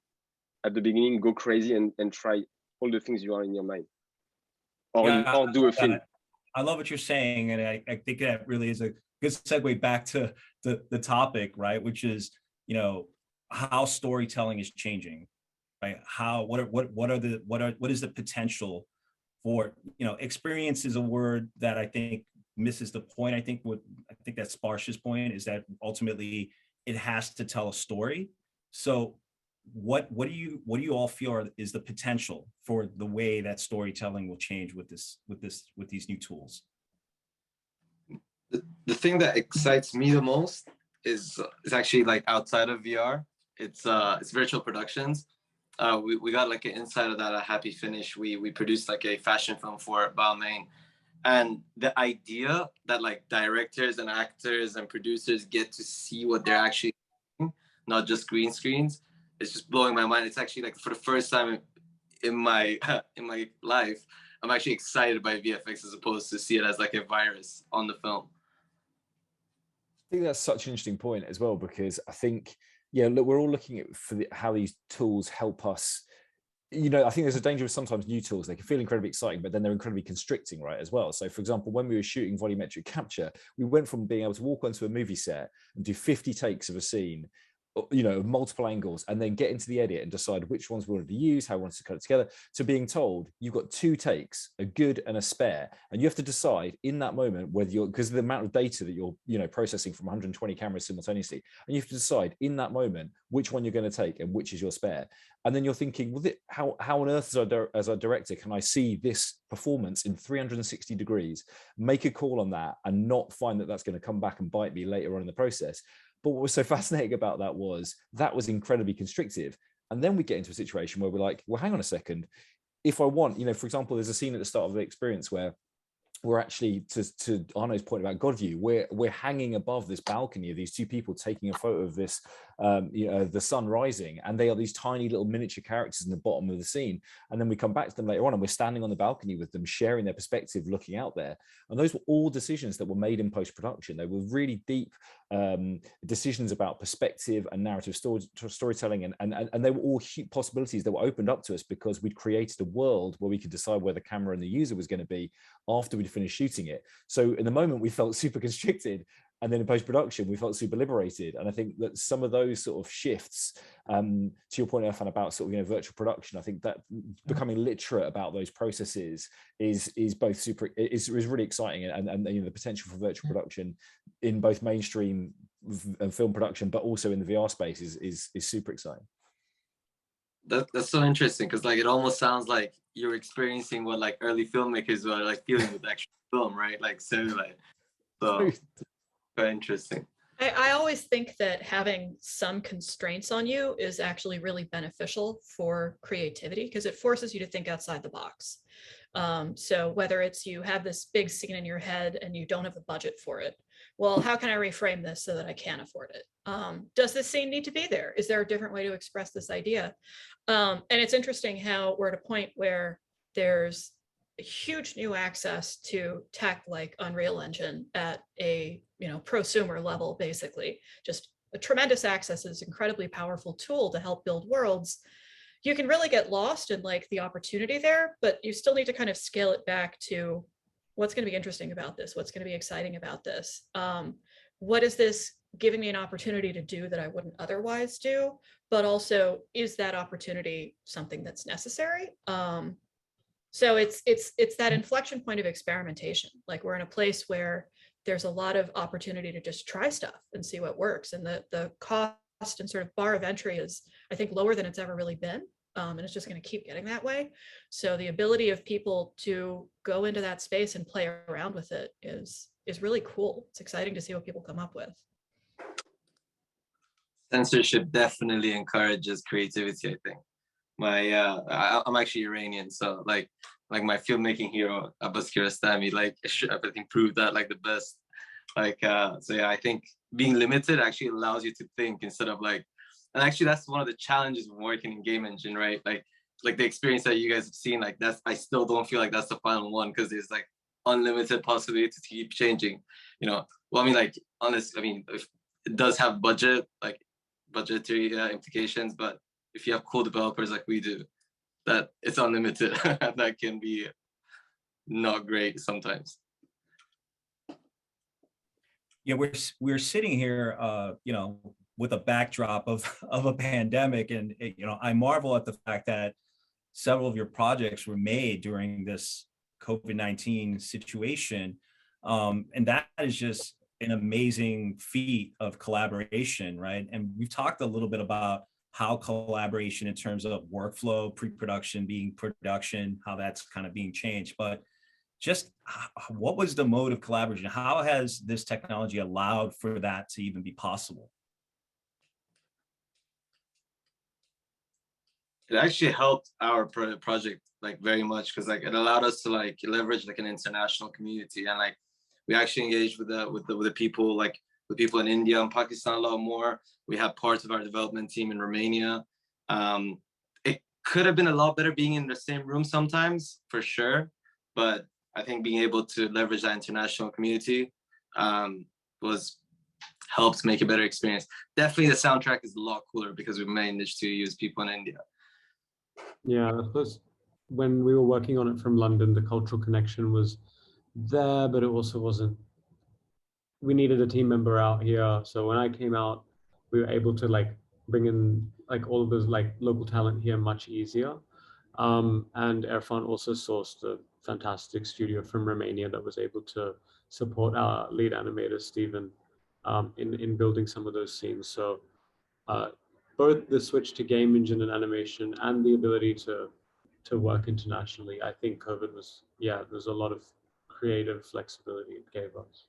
at the beginning, go crazy and try all the things you are in your mind, or do a film. I love what you're saying, and I think that really is a good segue back to the topic, right? Which is, you know, how storytelling is changing, right? What is the potential for, you know, experience is a word that I think misses the point. I think that's Sparsha's point, is that ultimately it has to tell a story. So what do you all feel is the potential for the way that storytelling will change with these new tools? The thing that excites me the most is actually like outside of VR. It's virtual productions. We got like an insight of that at Happy Finish. We produced like a fashion film for Balmain, and the idea that like directors and actors and producers get to see what they're actually doing, not just green screens, it's just blowing my mind. It's actually like for the first time in my life, I'm actually excited by VFX as opposed to see it as like a virus on the film. I think that's such an interesting point as well, because I think, yeah, look, we're all looking at how these tools help us. You know, I think there's a danger with sometimes new tools. They can feel incredibly exciting, but then they're incredibly constricting, right, as well. So, for example, when we were shooting volumetric capture, we went from being able to walk onto a movie set and do 50 takes of a scene, you know, multiple angles, and then get into the edit and decide which ones we wanted to use, how we wanted to cut it together, to being told you've got 2 takes, a good and a spare, and you have to decide in that moment whether you're, because of the amount of data that you're, you know, processing from 120 cameras simultaneously, and you have to decide in that moment which one you're going to take and which is your spare. And then you're thinking, well, how on earth as a director can I see this performance in 360 degrees, make a call on that, and not find that that's going to come back and bite me later on in the process? But what was so fascinating about that was incredibly constrictive. And then we get into a situation where we're like, well, hang on a second. If I want, you know, for example, there's a scene at the start of the experience where we're actually, to Arnaud's point about God view, we're hanging above this balcony of these 2 people taking a photo of this, you know, the sun rising, and they are these tiny little miniature characters in the bottom of the scene. And then we come back to them later on, and we're standing on the balcony with them, sharing their perspective, looking out there. And those were all decisions that were made in post-production. They were really deep decisions about perspective and narrative storytelling, and they were all possibilities that were opened up to us because we'd created a world where we could decide where the camera and the user was going to be after we'd finished shooting it. So in the moment we felt super constricted, and then in post-production we felt super liberated. And I think that some of those sort of shifts, to your point, Irfan, about sort of, you know, virtual production, I think that becoming literate about those processes is both is really exciting, and you know, the potential for virtual production in both mainstream and film production, but also in the VR space is super exciting. That's so interesting, because like it almost sounds like you're experiencing what like early filmmakers were like feeling with actual film, right? Like cellulite. So very interesting. I always think that having some constraints on you is actually really beneficial for creativity, because it forces you to think outside the box. So whether it's you have this big scene in your head and you don't have the budget for it, well, how can I reframe this so that I can afford it? Does this scene need to be there? Is there a different way to express this idea? And it's interesting how we're at a point where there's a huge new access to tech like Unreal Engine at a, you know, prosumer level, basically. Just a tremendous access is an incredibly powerful tool to help build worlds. you can really get lost in like the opportunity there, but you still need to kind of scale it back to what's going to be interesting about this, what's going to be exciting about this, what is this giving me an opportunity to do that I wouldn't otherwise do, but also is that opportunity something that's necessary? So it's that inflection point of experimentation. Like we're in a place where there's a lot of opportunity to just try stuff and see what works, and the cost and sort of bar of entry is, I think, lower than it's ever really been. And it's just going to keep getting that way. So the ability of people to go into that space and play around with it is really cool. It's exciting to see what people come up with. Censorship definitely encourages creativity, I think. I'm actually Iranian, so like my filmmaking hero Abbas Kiarostami, like I think proved that like the best. So yeah, I think being limited actually allows you to think instead of like, and actually that's one of the challenges of working in game engine, right? Like the experience that you guys have seen, like I still don't feel like that's the final one, because there's like unlimited possibility to keep changing, you know. Well, I mean, like honest, I mean, it does have budgetary implications, but if you have cool developers like we do, that it's unlimited. That can be not great sometimes. Yeah, we're sitting here, you know, with a backdrop of a pandemic, and you know, I marvel at the fact that several of your projects were made during this COVID-19 situation, and that is just an amazing feat of collaboration, right? And we've talked a little bit about how collaboration in terms of workflow, pre-production being production, how that's kind of being changed, but just what was the mode of collaboration? How has this technology allowed for that to even be possible? It actually helped our project like very much, because like it allowed us to like leverage like an international community, and like we actually engaged with the people, like with people in India and Pakistan a lot more. We have parts of our development team in Romania. It could have been a lot better being in the same room sometimes, for sure, but I think being able to leverage that international community helps make a better experience. Definitely the soundtrack is a lot cooler because we managed to use people in India. Yeah, I suppose when we were working on it from London, the cultural connection was there, but it also wasn't. We needed a team member out here. So when I came out, we were able to like bring in like all of those like local talent here much easier. And Irfan also sourced a fantastic studio from Romania that was able to support our lead animator, Steven, in building some of those scenes. So both the switch to game engine and animation and the ability to work internationally, I think COVID was, yeah, there's a lot of creative flexibility it gave us.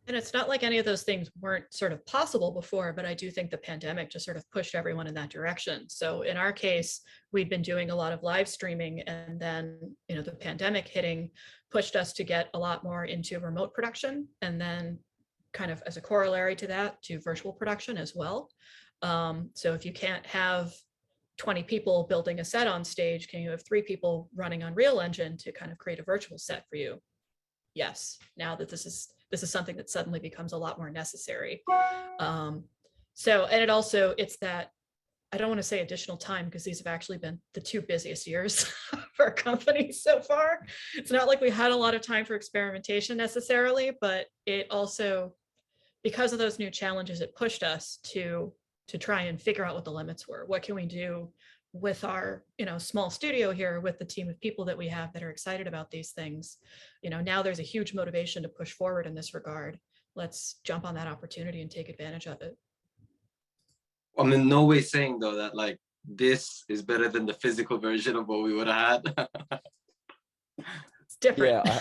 And it's not like any of those things weren't sort of possible before, but I do think the pandemic just sort of pushed everyone in that direction. So in our case, we'd been doing a lot of live streaming, and then, you know, the pandemic hitting pushed us to get a lot more into remote production, and then kind of as a corollary to that, to virtual production as well. So if you can't have 20 people building a set on stage, can you have 3 people running Unreal Engine to kind of create a virtual set for you? Yes, now that this is something that suddenly becomes a lot more necessary. So, and it's that, I don't want to say additional time, because these have actually been the 2 busiest years for our company so far. It's not like we had a lot of time for experimentation necessarily, but it also, because of those new challenges, it pushed us to try and figure out what the limits were. What can we do with our, you know, small studio here, with the team of people that we have that are excited about these things? You know, now there's a huge motivation to push forward in this regard. Let's jump on that opportunity and take advantage of it. I'm in no way saying though that like this is better than the physical version of what we would have had. It's different. Yeah,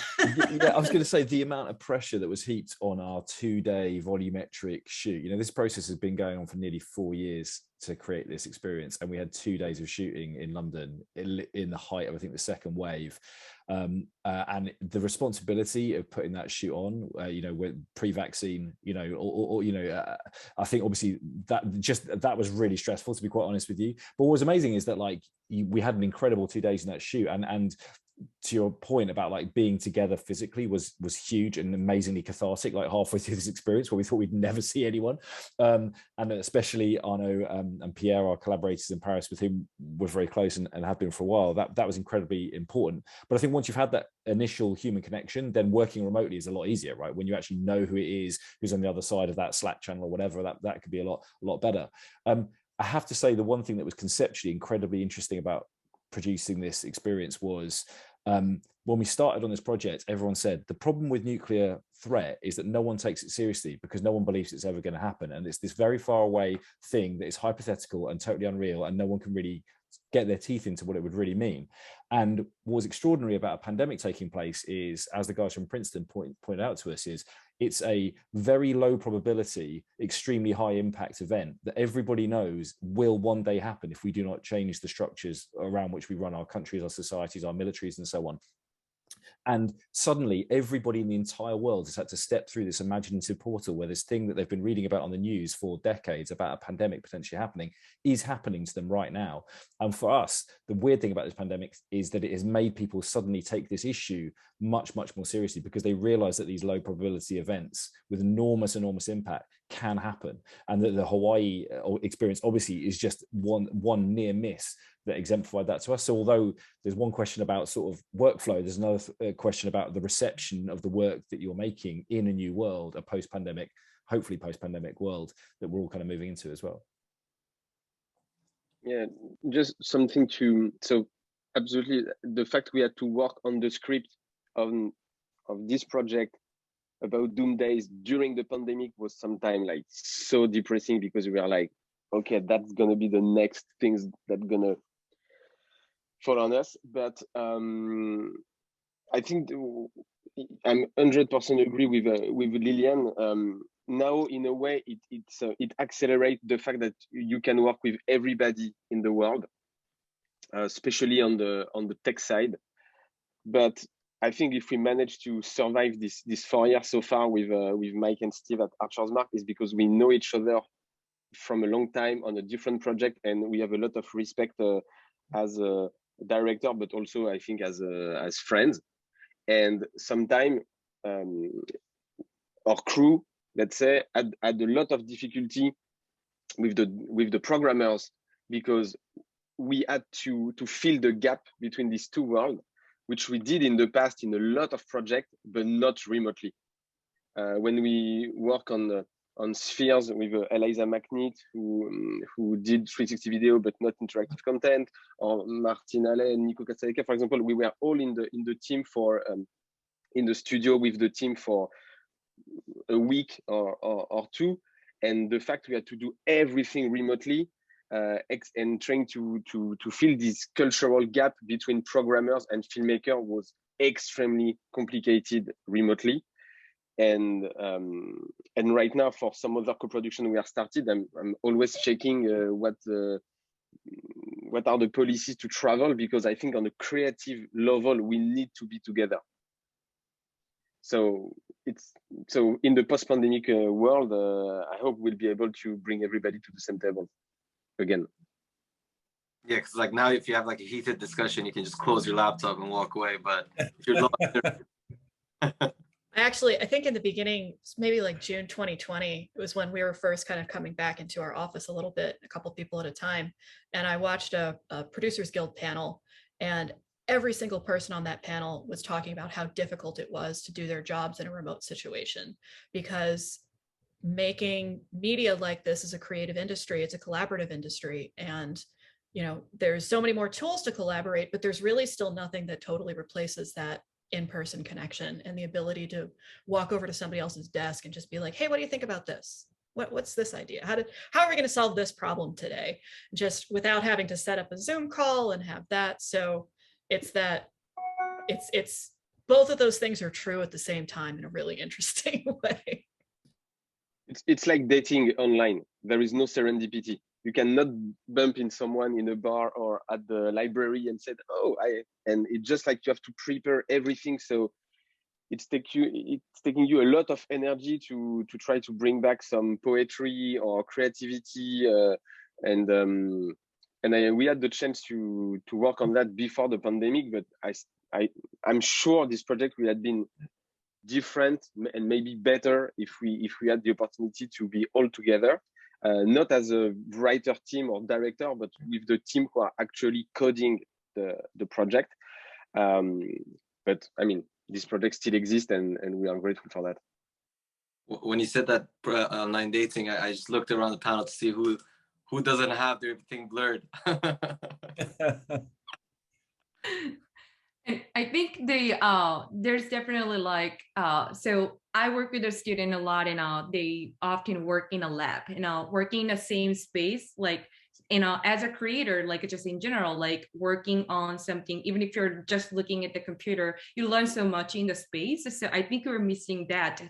I was going to say the amount of pressure that was heaped on our 2-day volumetric shoot. You know, this process has been going on for nearly 4 years to create this experience, and we had 2 days of shooting in London in the height of, I think, the second wave, and the responsibility of putting that shoot on, you know, with pre-vaccine, you know, or you know, I think obviously that was really stressful, to be quite honest with you. But what was amazing is that like we had an incredible 2 days in that shoot, and to your point about like being together physically was huge and amazingly cathartic, like halfway through this experience where we thought we'd never see anyone. And especially Arnaud and Pierre, our collaborators in Paris, with whom we're very close and have been for a while, that was incredibly important. But I think once you've had that initial human connection, then working remotely is a lot easier, right? When you actually know who it is, who's on the other side of that Slack channel or whatever, that could be a lot better. I have to say the one thing that was conceptually incredibly interesting about producing this experience was when we started on this project, everyone said the problem with nuclear threat is that no one takes it seriously because no one believes it's ever going to happen. And it's this very far away thing that is hypothetical and totally unreal, and no one can really get their teeth into what it would really mean. And what was extraordinary about a pandemic taking place is, as the guys from Princeton pointed out to us, is it's a very low probability, extremely high impact event that everybody knows will one day happen if we do not change the structures around which we run our countries, our societies, our militaries, and so on. And suddenly everybody in the entire world has had to step through this imaginative portal where this thing that they've been reading about on the news for decades about a pandemic potentially happening is happening to them right now. And for us, the weird thing about this pandemic is that it has made people suddenly take this issue much, much more seriously, because they realize that these low probability events with enormous impact can happen. And that the Hawaii experience obviously is just one near miss that exemplified that to us. So although there's one question about sort of workflow, there's another question about the reception of the work that you're making in a new world, a post-pandemic, hopefully post-pandemic world that we're all kind of moving into as well. Yeah, just something so absolutely, the fact we had to work on the script of this project about Doom Days during the pandemic was sometimes like so depressing, because we were like, okay, that's gonna be the next things that gonna fall on us. But I think I'm 100% agree with Liliane. Now, in a way, it accelerates the fact that you can work with everybody in the world, especially on the tech side. But I think if we manage to survive this 4 years so far with Mike and Steve at Archer's Mark, is because we know each other from a long time on a different project, and we have a lot of respect as a director, but also I think as friends. And sometimes our crew, let's say, had a lot of difficulty with the programmers, because we had to fill the gap between these two worlds, which we did in the past in a lot of projects, but not remotely. When we work on Spheres with Eliza McNeat, who did 360 video but not interactive content, or Martin Allais and Nico Katsayeka, for example, we were all in the team for in the studio with the team for a week or two, and the fact we had to do everything remotely and trying to fill this cultural gap between programmers and filmmakers was extremely complicated remotely. And right now, for some other co-production we are started, I'm always checking what are the policies to travel, because I think on a creative level we need to be together. So in the post-pandemic world, I hope we'll be able to bring everybody to the same table again. Yeah, because like now, if you have like a heated discussion, you can just close your laptop and walk away. But if you're I think in the beginning, maybe like June 2020, it was when we were first kind of coming back into our office a little bit, a couple people at a time. And I watched a Producers Guild panel, and every single person on that panel was talking about how difficult it was to do their jobs in a remote situation, because making media like this is a creative industry, it's a collaborative industry. And there's so many more tools to collaborate, but there's really still nothing that totally replaces that in-person connection and the ability to walk over to somebody else's desk and just be like, hey, what do you think about this? What's this idea? How are we going to solve this problem today? Just without having to set up a Zoom call and have that. So it's both of those things are true at the same time in a really interesting way. It's like dating online. There is no serendipity. You cannot bump in someone in a bar or at the library and say, and it's just like you have to prepare everything. So it's taking you a lot of energy to try to bring back some poetry or creativity. We had the chance to work on that before the pandemic, but I'm sure this project would have been different and maybe better if we had the opportunity to be all together, not as a writer team or director, but with the team who are actually coding the project. But I mean, this project still exists, and we are grateful for that. When you said that online dating, I just looked around the panel to see who doesn't have their thing blurred. And I think there's definitely like so I work with a student a lot, and they often work in a lab, working in the same space, like as a creator, like just in general, like working on something, even if you're just looking at the computer, you learn so much in the space. So I think we're missing that.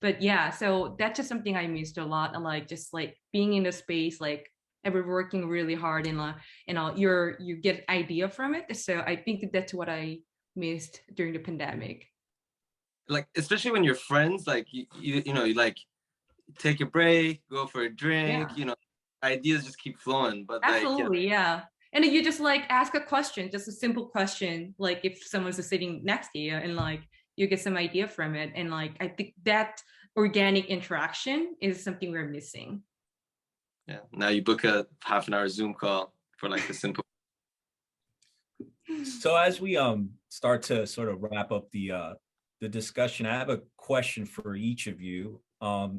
But yeah, so that's just something I missed a lot, and like just like being in the space, like we're working really hard, and you get idea from it. So I think that's what I missed during the pandemic. Like especially when you're friends, like you like take a break, go for a drink, ideas just keep flowing. But absolutely, yeah. And you just like ask a question, just a simple question, like if someone's sitting next to you, and like you get some idea from it. And like I think that organic interaction is something we're missing. Yeah. Now you book a half-an-hour Zoom call for like a simple. So as we start to sort of wrap up the discussion, I have a question for each of you.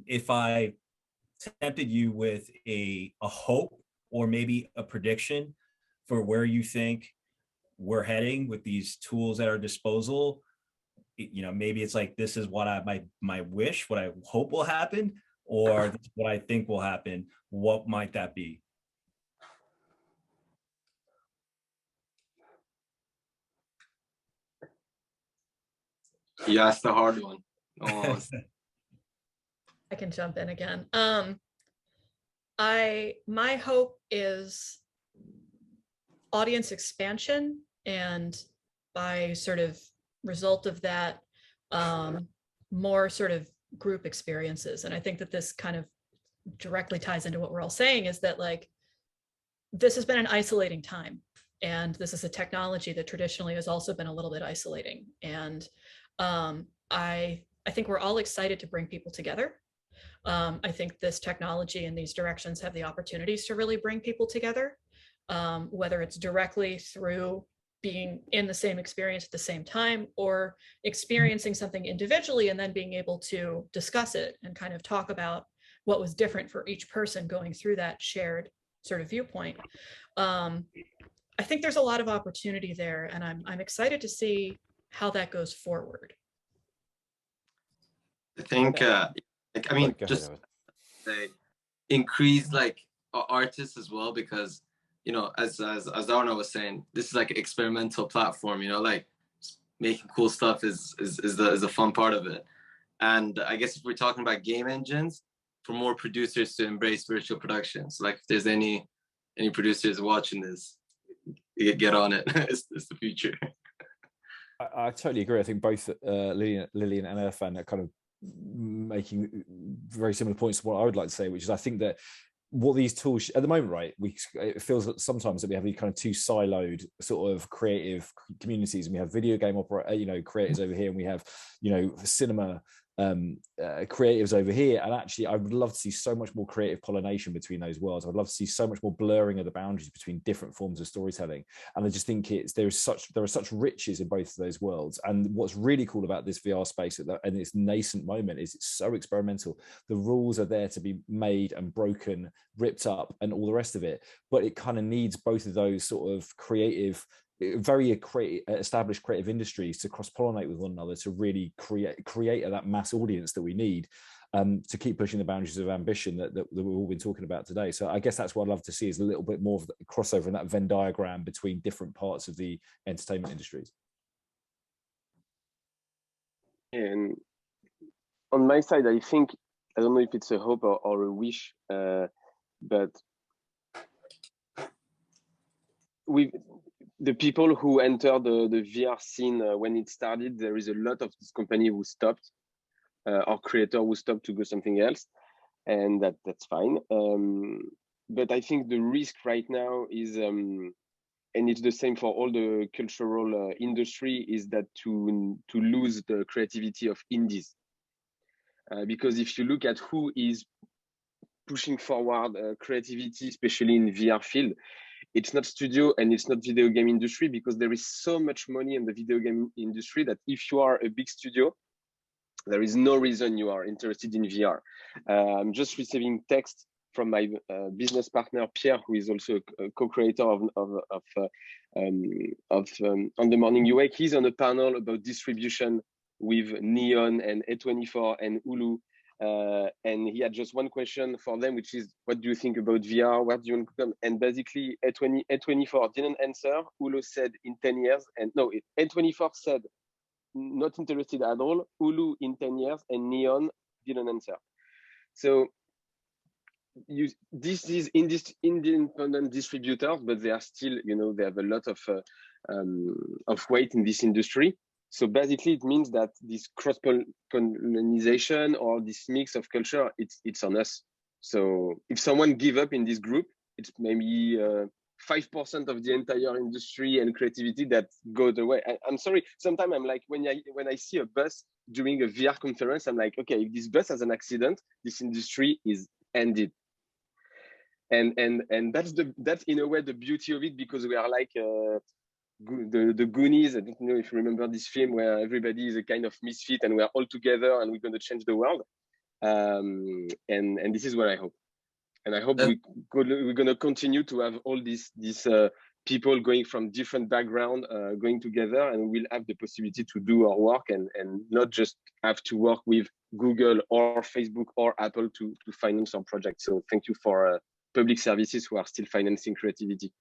If I tempted you with a hope or maybe a prediction for where you think we're heading with these tools at our disposal, maybe it's like, this is what my wish, what I hope will happen, or this is what I think will happen. What might that be? You asked the hard one. Almost. I can jump in again. My hope is audience expansion, and by sort of result of that, more sort of group experiences. And I think that this kind of directly ties into what we're all saying, is that like, this has been an isolating time, and this is a technology that traditionally has also been a little bit isolating. And I think we're all excited to bring people together. I think this technology and these directions have the opportunities to really bring people together, whether it's directly through being in the same experience at the same time, or experiencing something individually and then being able to discuss it and kind of talk about what was different for each person going through that shared sort of viewpoint. I think there's a lot of opportunity there, and I'm excited to see how that goes forward. I think, I mean, just they increase like artists as well, because as Arno was saying, this is like an experimental platform. Like making cool stuff is the fun part of it. And I guess if we're talking about game engines, for more producers to embrace virtual production. So like if there's any producers watching this, get on it. It's the future. I totally agree. I think both Lillian and Irfan are kind of making very similar points to what I would like to say, which is I think that what these tools at the moment, right, it feels that sometimes that we have these kind of two siloed sort of creative communities, and we have video game creators over here, and we have cinema creatives over here. And actually I would love to see so much more creative pollination between those worlds. I'd love to see so much more blurring of the boundaries between different forms of storytelling. And I just think there are such riches in both of those worlds. And what's really cool about this VR space in its nascent moment is it's so experimental. The rules are there to be made and broken, ripped up, and all the rest of it, but it kind of needs both of those sort of creative, very established creative industries to cross-pollinate with one another to really create that mass audience that we need to keep pushing the boundaries of ambition that we've all been talking about today. So I guess that's what I'd love to see, is a little bit more of the crossover in that Venn diagram between different parts of the entertainment industries. And on my side, I think, I don't know if it's a hope or a wish, but the people who enter the VR scene when it started, there is a lot of this company who stopped, or creator who stopped to go something else, and that's fine. But I think the risk right now is and it's the same for all the cultural industry, is that to lose the creativity of indies. Because if you look at who is pushing forward creativity, especially in VR field, it's not studio and it's not video game industry, because there is so much money in the video game industry that if you are a big studio, there is no reason you are interested in VR. I'm just receiving text from my business partner Pierre, who is also a co-creator of On the Morning You Wake. He's on a panel about distribution with Neon and A24 and Hulu. And he had just one question for them, which is, what do you think about VR? Where do you want to come? And basically, A24 didn't answer. Hulu said in 10 years, and no, A24 said not interested at all. Hulu in 10 years, and Neon didn't answer. So this is independent distributors, but they are still, they have a lot of weight in this industry. So basically, it means that this cross-pollination or this mix of culture, it's on us. So if someone give up in this group, it's maybe 5% of the entire industry and creativity that goes away. I'm sorry. Sometimes I'm like, when I see a bus during a VR conference, I'm like, okay, if this bus has an accident, this industry is ended. And that's in a way the beauty of it, because we are like the Goonies. I don't know if you remember this film where everybody is a kind of misfit and we're all together and we're going to change the world. And this is what I hope. And I hope we're going to continue to have all these people going from different backgrounds going together, and we'll have the possibility to do our work and not just have to work with Google or Facebook or Apple to finance our project. So thank you for public services who are still financing creativity.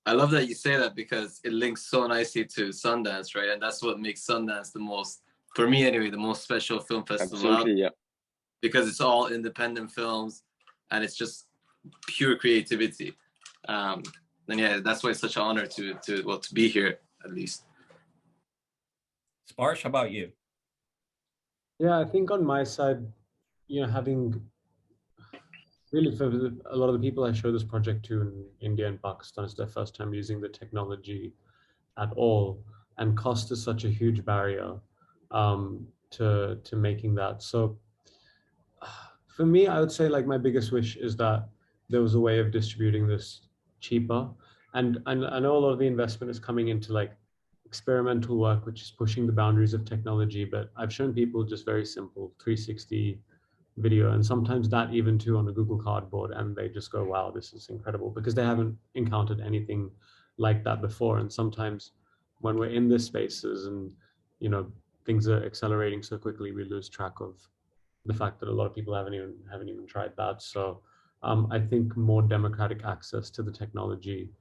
I love that you say that, because it links so nicely to Sundance, right? And that's what makes Sundance the most, for me anyway, the most special film festival. Absolutely, yeah. Because it's all independent films and it's just pure creativity. And yeah, that's why it's such an honor to be here, at least. Sparsh, how about you? Yeah, I think on my side, having really, for a lot of the people I show this project to in India and Pakistan, it's their first time using the technology at all, and cost is such a huge barrier to making that. So for me, I would say like my biggest wish is that there was a way of distributing this cheaper. And I know a lot of the investment is coming into like experimental work, which is pushing the boundaries of technology, but I've shown people just very simple 360 video, and sometimes that even too on a Google Cardboard, and they just go, wow, this is incredible, because they haven't encountered anything like that before. And sometimes when we're in these spaces and things are accelerating so quickly, we lose track of the fact that a lot of people haven't even tried that. So I think more democratic access to the technology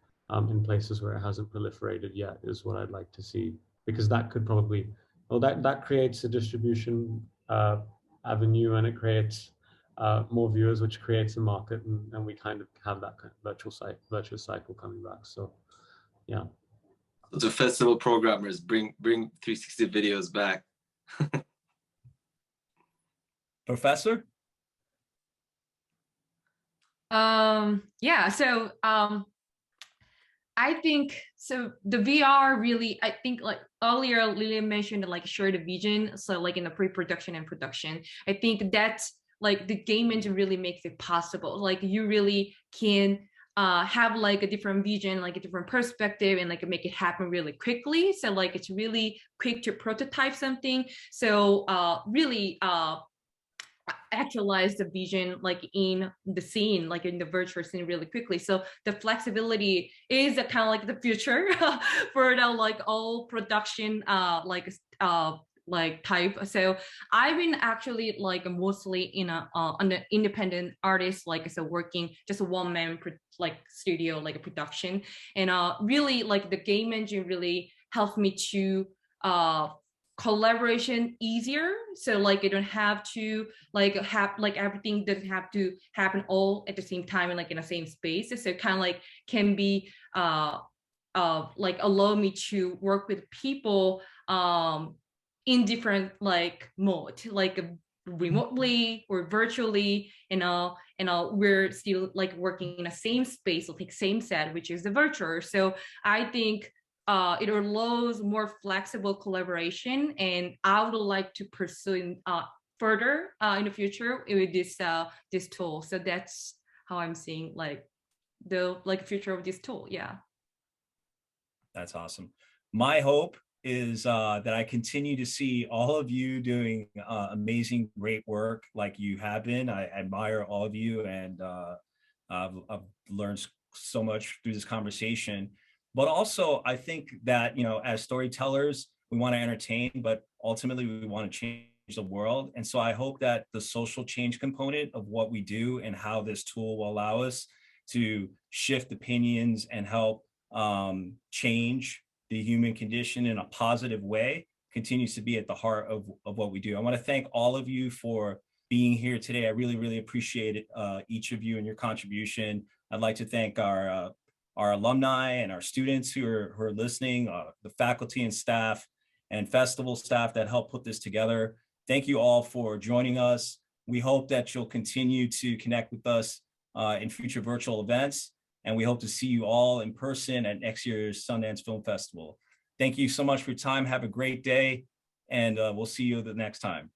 in places where it hasn't proliferated yet is what I'd like to see, because that could probably, that creates a distribution avenue, and it creates more viewers, which creates a market, and we kind of have that kind of virtuous cycle coming back. So yeah. The festival programmers bring 360 videos back. Professor? Yeah, so I think so the VR really, I think like earlier Lillian mentioned like share the vision, so like in the pre-production and production, I think that's like the game engine really makes it possible. Like you really can have like a different vision, like a different perspective, and like make it happen really quickly. So like it's really quick to prototype something. So really actualize the vision like in the scene, like in the virtual scene really quickly. So the flexibility is a kind of like the future for the like all production like type. So I've been actually like mostly in an independent artist, like so working just a one-man like studio, like a production, and really like the game engine really helped me to collaboration easier. So like you don't have to like have like everything doesn't have to happen all at the same time and like in the same space. So kind of like can be like allow me to work with people in different like mode, like remotely or virtually, and we're still like working in the same space, like same set, which is the virtual. So I think it allows more flexible collaboration, and I would like to pursue further in the future with this tool. So that's how I'm seeing like the future of this tool. Yeah. That's awesome. My hope is that I continue to see all of you doing amazing, great work like you have been. I admire all of you, and I've learned so much through this conversation. But also, I think that, you know, as storytellers, we want to entertain, but ultimately we want to change the world. And so I hope that the social change component of what we do and how this tool will allow us to shift opinions and help change the human condition in a positive way continues to be at the heart of what we do. I want to thank all of you for being here today. I really, really appreciate it, each of you and your contribution. I'd like to thank our alumni and our students who are listening, the faculty and staff and festival staff that helped put this together. Thank you all for joining us. We hope that you'll continue to connect with us in future virtual events. And we hope to see you all in person at next year's Sundance Film Festival. Thank you so much for your time. Have a great day, and we'll see you the next time.